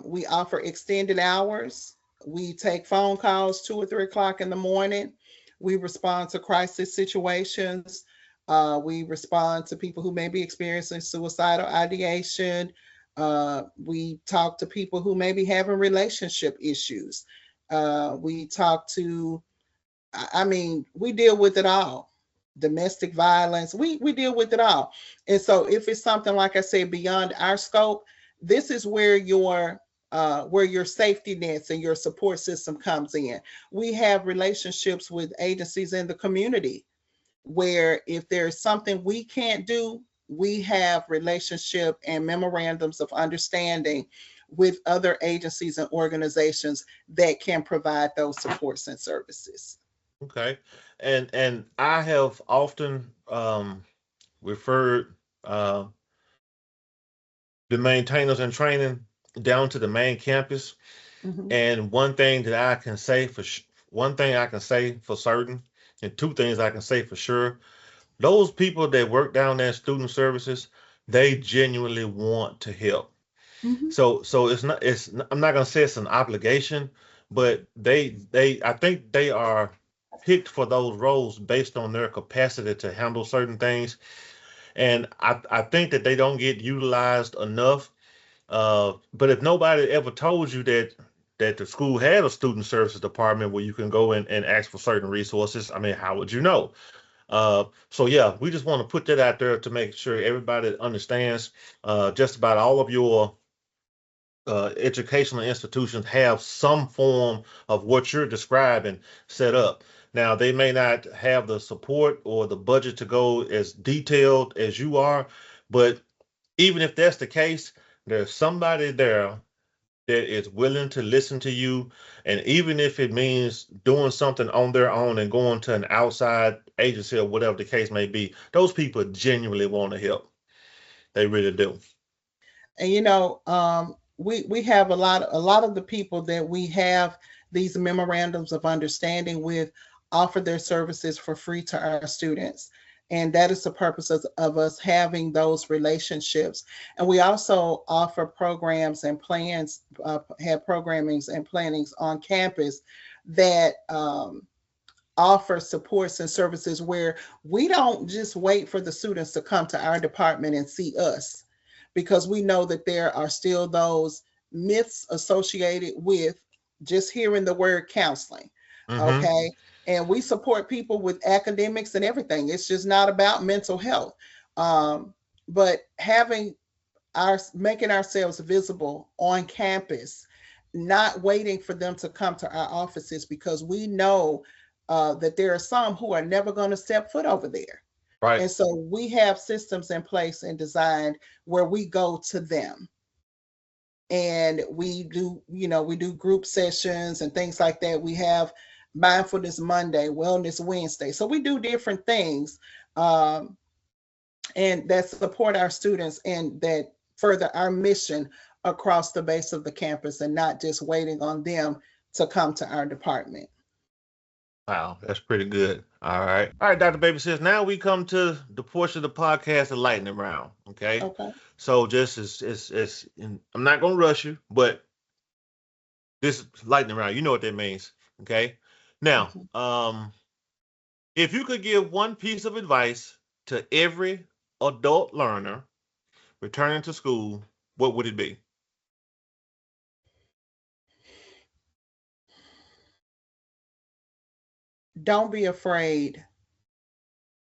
We offer extended hours. We take phone calls 2 or 3 o'clock in the morning. We respond to crisis situations. We respond to people who may be experiencing suicidal ideation. We talk to people who may be having relationship issues. We talk to, I mean, we deal with it all. Domestic violence, we deal with it all. And so if it's something, like I said, beyond our scope, this is where your safety nets and your support system comes in. We have relationships with agencies in the community where if there's something we can't do, we have relationship and memorandums of understanding with other agencies and organizations that can provide those supports and services. Okay, and I have often referred the maintainers and training down to the main campus. Mhm. And one thing I can say for certain, and two things I can say for sure, those people that work down there in student services, they genuinely want to help. Mhm. So I'm not gonna say it's an obligation, but they I think they are picked for those roles based on their capacity to handle certain things. And I think that they don't get utilized enough. But if nobody ever told you that the school had a student services department where you can go in and ask for certain resources, I mean, how would you know? So yeah, we just want to put that out there to make sure everybody understands. Just about all of your educational institutions have some form of what you're describing set up. Now, they may not have the support or the budget to go as detailed as you are, but even if that's the case, there's somebody there that is willing to listen to you. And even if it means doing something on their own and going to an outside agency or whatever the case may be, those people genuinely want to help. They really do. And we have a lot of the people that we have these memorandums of understanding with offer their services for free to our students. And that is the purpose of us having those relationships. And we also offer programs and plans, have programmings and plannings on campus that offer supports and services where we don't just wait for the students to come to our department and see us, because we know that there are still those myths associated with just hearing the word counseling. Mm-hmm. Okay. And we support people with academics and everything. It's just not about mental health. Um, but having making ourselves visible on campus, not waiting for them to come to our offices, because we know that there are some who are never going to step foot over there. Right. And so we have systems in place and designed where we go to them, and we do group sessions and things like that. We have mindfulness Monday, wellness Wednesday. So we do different things, um, and that support our students and that further our mission across the base of the campus, and not just waiting on them to come to our department. Wow, that's pretty good. All right. All right, Dr. Baby says now we come to the portion of the podcast, the lightning round. Okay. Okay. So just I'm not gonna rush you, but this is lightning round. You know what that means. Okay. Now, Mhm. if you could give one piece of advice to every adult learner returning to school, what would it be? Don't be afraid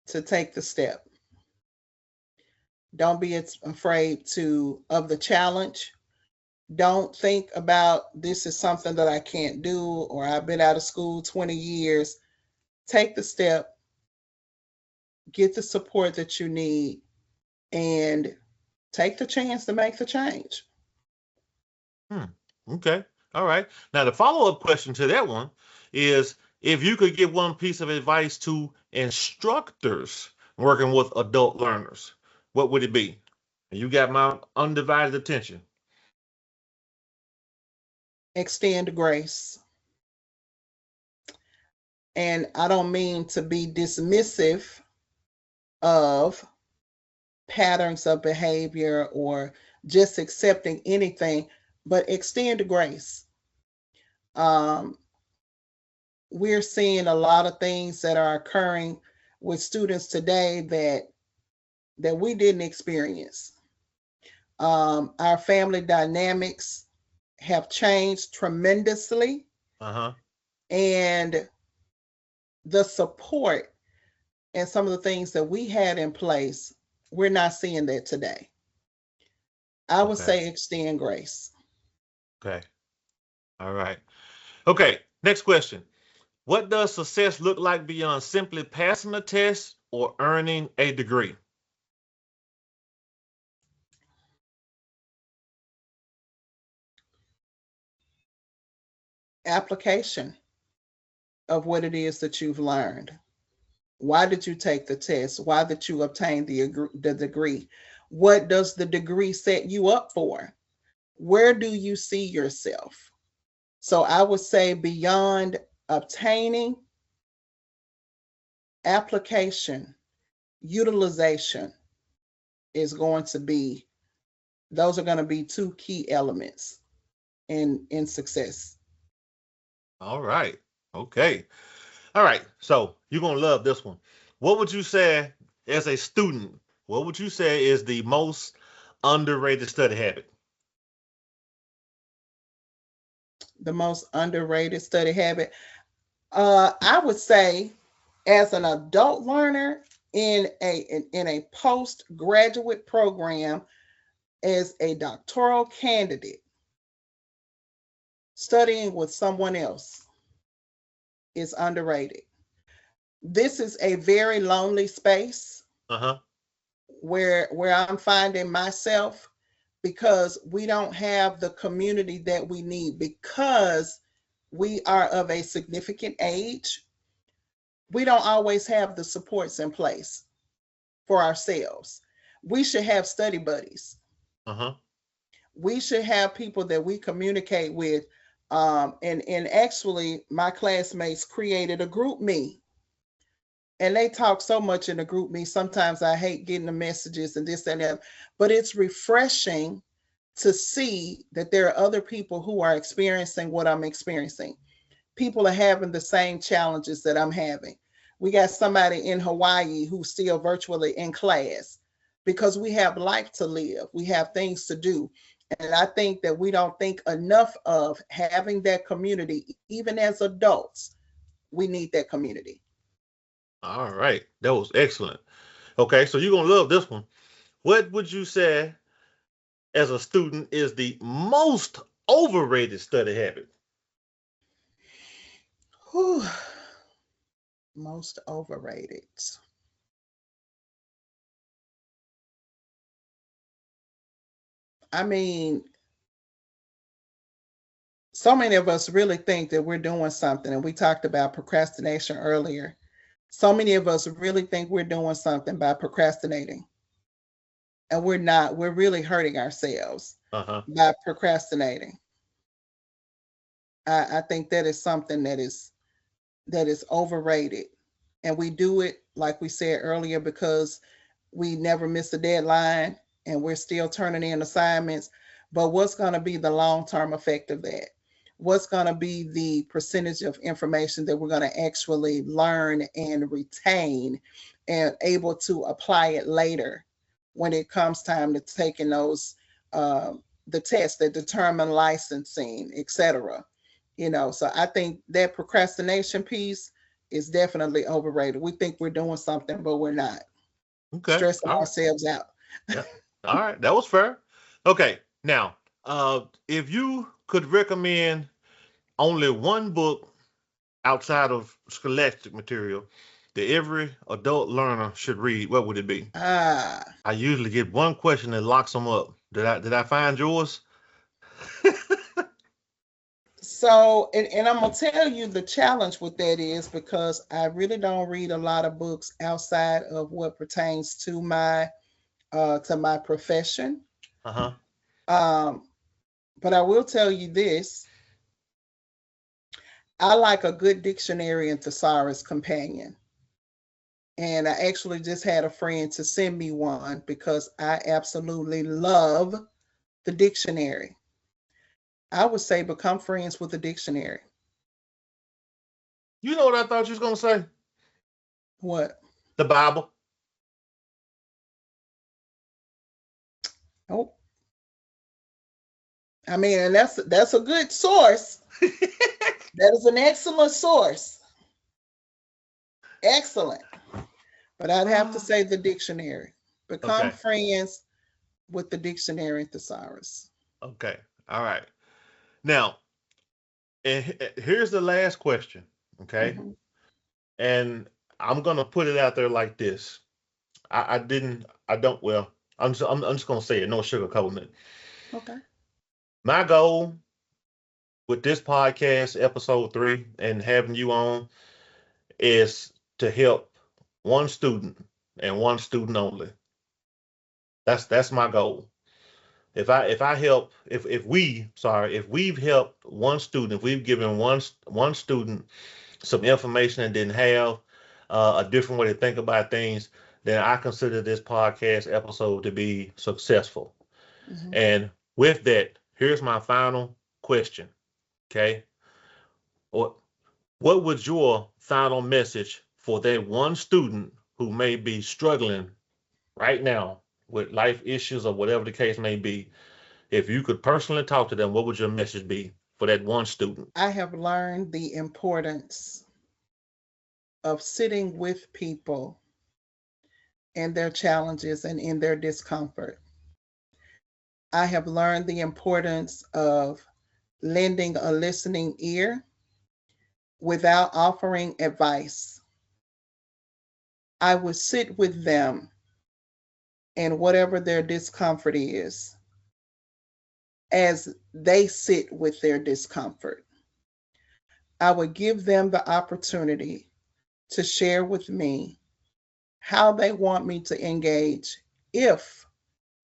to take the step. Don't be afraid of the challenge. Don't think about this is something that I can't do, or I've been out of school 20 years. Take the step, get the support that you need, and take the chance to make the change. Hmm. Okay. All right. Now the follow-up question to that one is if you could give one piece of advice to instructors working with adult learners, what would it be? And you got my undivided attention. Extend grace. And I don't mean to be dismissive of patterns of behavior or just accepting anything, but extend grace. Um, we're seeing a lot of things that are occurring with students today that we didn't experience. Our family dynamics have changed tremendously, Uh-huh. and the support and some of the things that we had in place, we're not seeing that today. I would Okay. say extend grace. Okay. All right. Okay. Next question. What does success look like beyond simply passing a test or earning a degree? Application of what it is that you've learned. Why did you take the test? Why did you obtain the degree? What does the degree set you up for? Where do you see yourself? So I would say beyond obtaining, application, utilization is going to be, those are going to be two key elements in success. All right. Okay. All right. So you're gonna love this one. What would you say as a student? What would you say is the most underrated study habit? The most underrated study habit. I would say, as an adult learner in a postgraduate program, as a doctoral candidate, studying with someone else is underrated. This is a very lonely space Uh-huh. where I'm finding myself, because we don't have the community that we need, because we are of a significant age. We don't always have the supports in place for ourselves. We should have study buddies. Uh-huh. We should have people that we communicate with. And actually, my classmates created a group me, and they talk so much in the group me. Sometimes I hate getting the messages and this and that, but it's refreshing to see that there are other people who are experiencing what I'm experiencing. people are having the same challenges that I'm having. We got somebody in Hawaii who's still virtually in class because we have life to live, we have things to do. And I think that we don't think enough of having that community, even as adults. We need that community. All right. That was excellent. Okay, so you're gonna love this one. What would you say as a student is the most overrated study habit? Whew. Most overrated. I mean, so many of us really think that we're doing something, and we talked about procrastination earlier. So many of us really think we're doing something by procrastinating, and we're not. We're really hurting ourselves Uh-huh. by procrastinating. I think that is something that is overrated, and we do it like we said earlier because we never miss a deadline and we're still turning in assignments. But what's going to be the long term effect of that? What's going to be the percentage of information that we're going to actually learn and retain and able to apply it later when it comes time to taking those the tests that determine licensing, etc. So I think that procrastination piece is definitely overrated. We think we're doing something, but we're not, Okay. stressing All right. ourselves out. Yeah. All right. That was fair. Okay. Now, if you could recommend only one book outside of scholastic material that every adult learner should read, what would it be? Ah, I usually get one question that locks them up. Did I find yours? so and I'm gonna tell you the challenge with that is because I really don't read a lot of books outside of what pertains to my profession. Uh-huh. Um, but I will tell you this: I like a good dictionary and thesaurus companion. And I actually just had a friend to send me one because I absolutely love the dictionary. I would say become friends with the dictionary. You know what I thought you was gonna say? What? The Bible. Oh, I mean, and that's a good source. That is an excellent source. Excellent. But I'd have to say the dictionary. Become Okay. friends with the dictionary and thesaurus. Okay. All right. Now, here's the last question. Okay. Hmm. And I'm gonna put it out there like this. I didn't. I don't. Well, I'm just gonna say it. No sugarcoating it. Okay. My goal with this podcast, episode 3, and having you on is to help one student and one student only. That's my goal. If I help if we sorry if we've helped one student, if we've given one student some information and didn't have a different way to think about things, then I consider this podcast episode to be successful. Hmm. And with that, here's my final question. Okay, what what would your final message for that one student who may be struggling right now with life issues or whatever the case may be? If you could personally talk to them, what would your message be for that one student? I have learned the importance of sitting with people in their challenges and in their discomfort. I have learned the importance of lending a listening ear without offering advice. I would sit with them and whatever their discomfort is as they sit with their discomfort. I would give them the opportunity to share with me how they want me to engage, if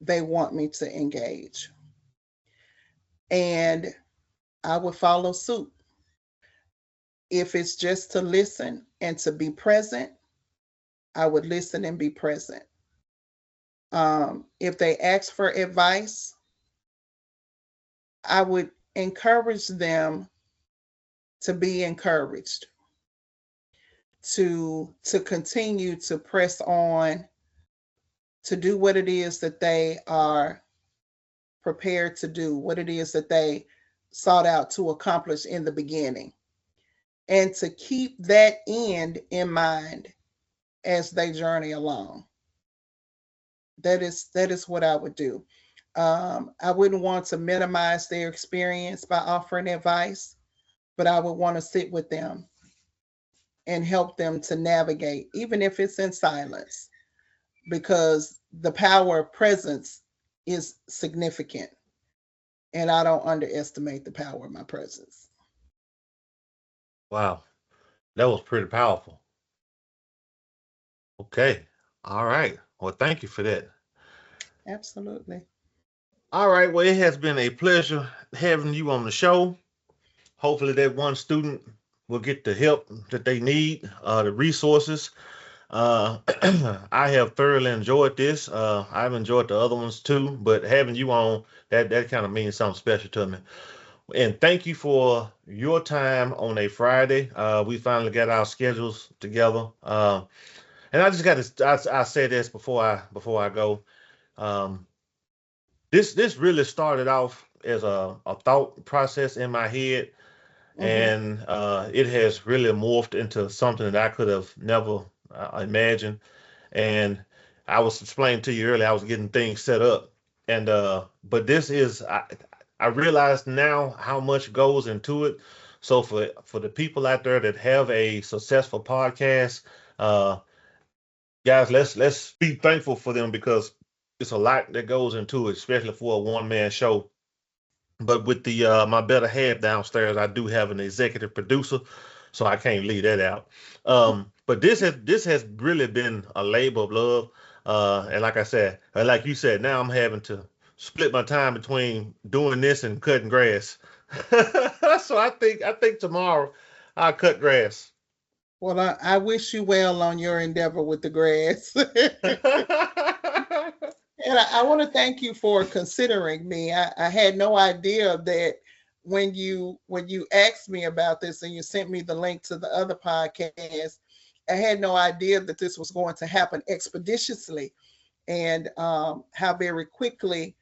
they want me to engage. And I would follow suit. If it's just to listen and to be present, I would listen and be present. If they ask for advice, I would encourage them to be encouraged, to continue to press on, to do what it is that they are prepared to do, what it is that they sought out to accomplish in the beginning, and to keep that end in mind as they journey along. That is what I would do. I wouldn't want to minimize their experience by offering advice, but I would want to sit with them and help them to navigate, even if it's in silence, because the power of presence is significant, and I don't underestimate the power of my presence. Wow, that was pretty powerful. Okay. All right. Well, thank you for that. Absolutely. All right. Well, it has been a pleasure having you on the show. Hopefully, that one student will get the help that they need, the resources. Uh, I have thoroughly enjoyed this. I've enjoyed the other ones too, but having you on, that kind of means something special to me. And thank you for your time on a Friday. We finally got our schedules together. And I just got to, I say this before I go. Um, this really started off as a thought process in my head, Hmm. and it has really morphed into something that I could have never imagined. And I was explaining to you earlier, I was getting things set up, and but this is I realize now how much goes into it. So for the people out there that have a successful podcast, uh, guys, let's be thankful for them because it's a lot that goes into it, especially for a one man show. But with the my better half downstairs, I do have an executive producer, so I can't leave that out. But this has really been a labor of love, and like I said, like you said, now I'm having to split my time between doing this and cutting grass. So I think tomorrow I'll cut grass. Well, I wish you well on your endeavor with the grass. And I want to thank you for considering me. I had no idea that when you asked me about this and you sent me the link to the other podcast, I had no idea that this was going to happen expeditiously, and how very quickly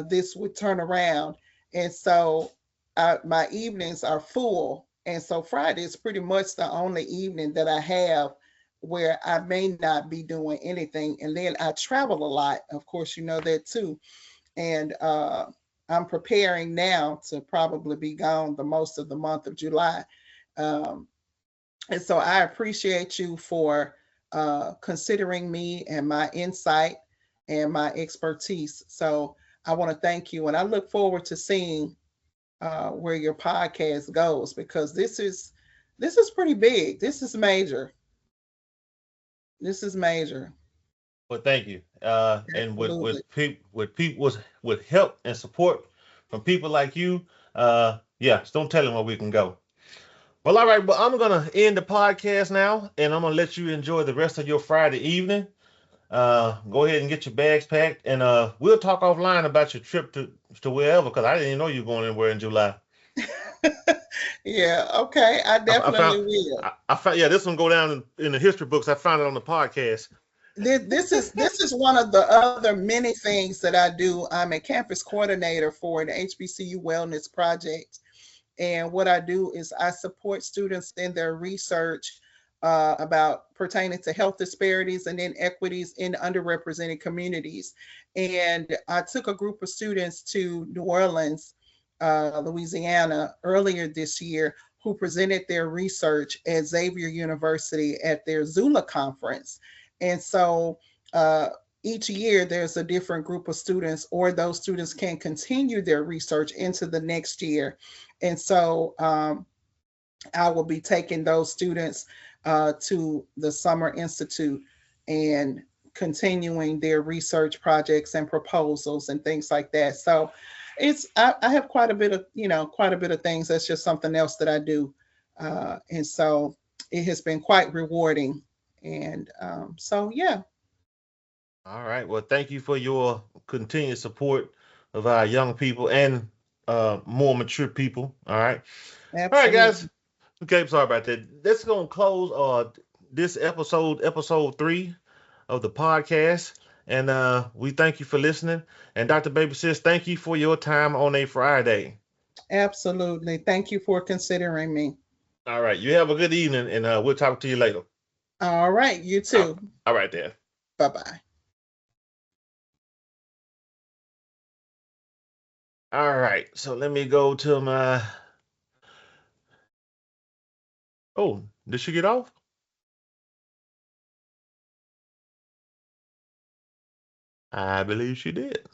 this would turn around. And so my evenings are full. And so Friday is pretty much the only evening that I have where I may not be doing anything. And then I travel a lot. Of course, you know that too. And I'm preparing now to probably be gone the most of the month of July. Um, and so I appreciate you for considering me and my insight and my expertise. So I want to thank you. And I look forward to seeing where your podcast goes, because this is pretty big. This is major. This is major. Well, thank you. And with Absolutely. with help and support from people like you, yeah, don't tell them where we can go. Well, all right, but I'm gonna end the podcast now, and I'm gonna let you enjoy the rest of your Friday evening. Go ahead and get your bags packed, and we'll talk offline about your trip to wherever, because I didn't even know you were going anywhere in July. Yeah, okay. I I found, definitely will. I found, yeah, this one go down in the history books. I found it on the podcast. This is one of the other many things that I do. I'm a campus coordinator for an HBCU wellness project. And what I do is I support students in their research about pertaining to health disparities and inequities in underrepresented communities. And I took a group of students to New Orleans, Louisiana, earlier this year, who presented their research at Xavier University at their Zula conference. And so each year there's a different group of students, or those students can continue their research into the next year. And so I will be taking those students to the Summer Institute and continuing their research projects and proposals and things like that. So I have quite a bit of quite a bit of things. That's just something else that I do, and so it has been quite rewarding. And so yeah, All right. Well, thank you for your continued support of our young people and more mature people. All right. All right, absolutely. guys. Okay, sorry about that. That's gonna close this episode 3 of the podcast. And we thank you for listening. And Dr. Baby Sis, thank you for your time on a Friday. Absolutely. Thank you for considering me. All right. You have a good evening, and we'll talk to you later. All right. You Uh, too. all right, then. Bye bye. All right. So let me go to my. Oh, did she get off? I believe she did.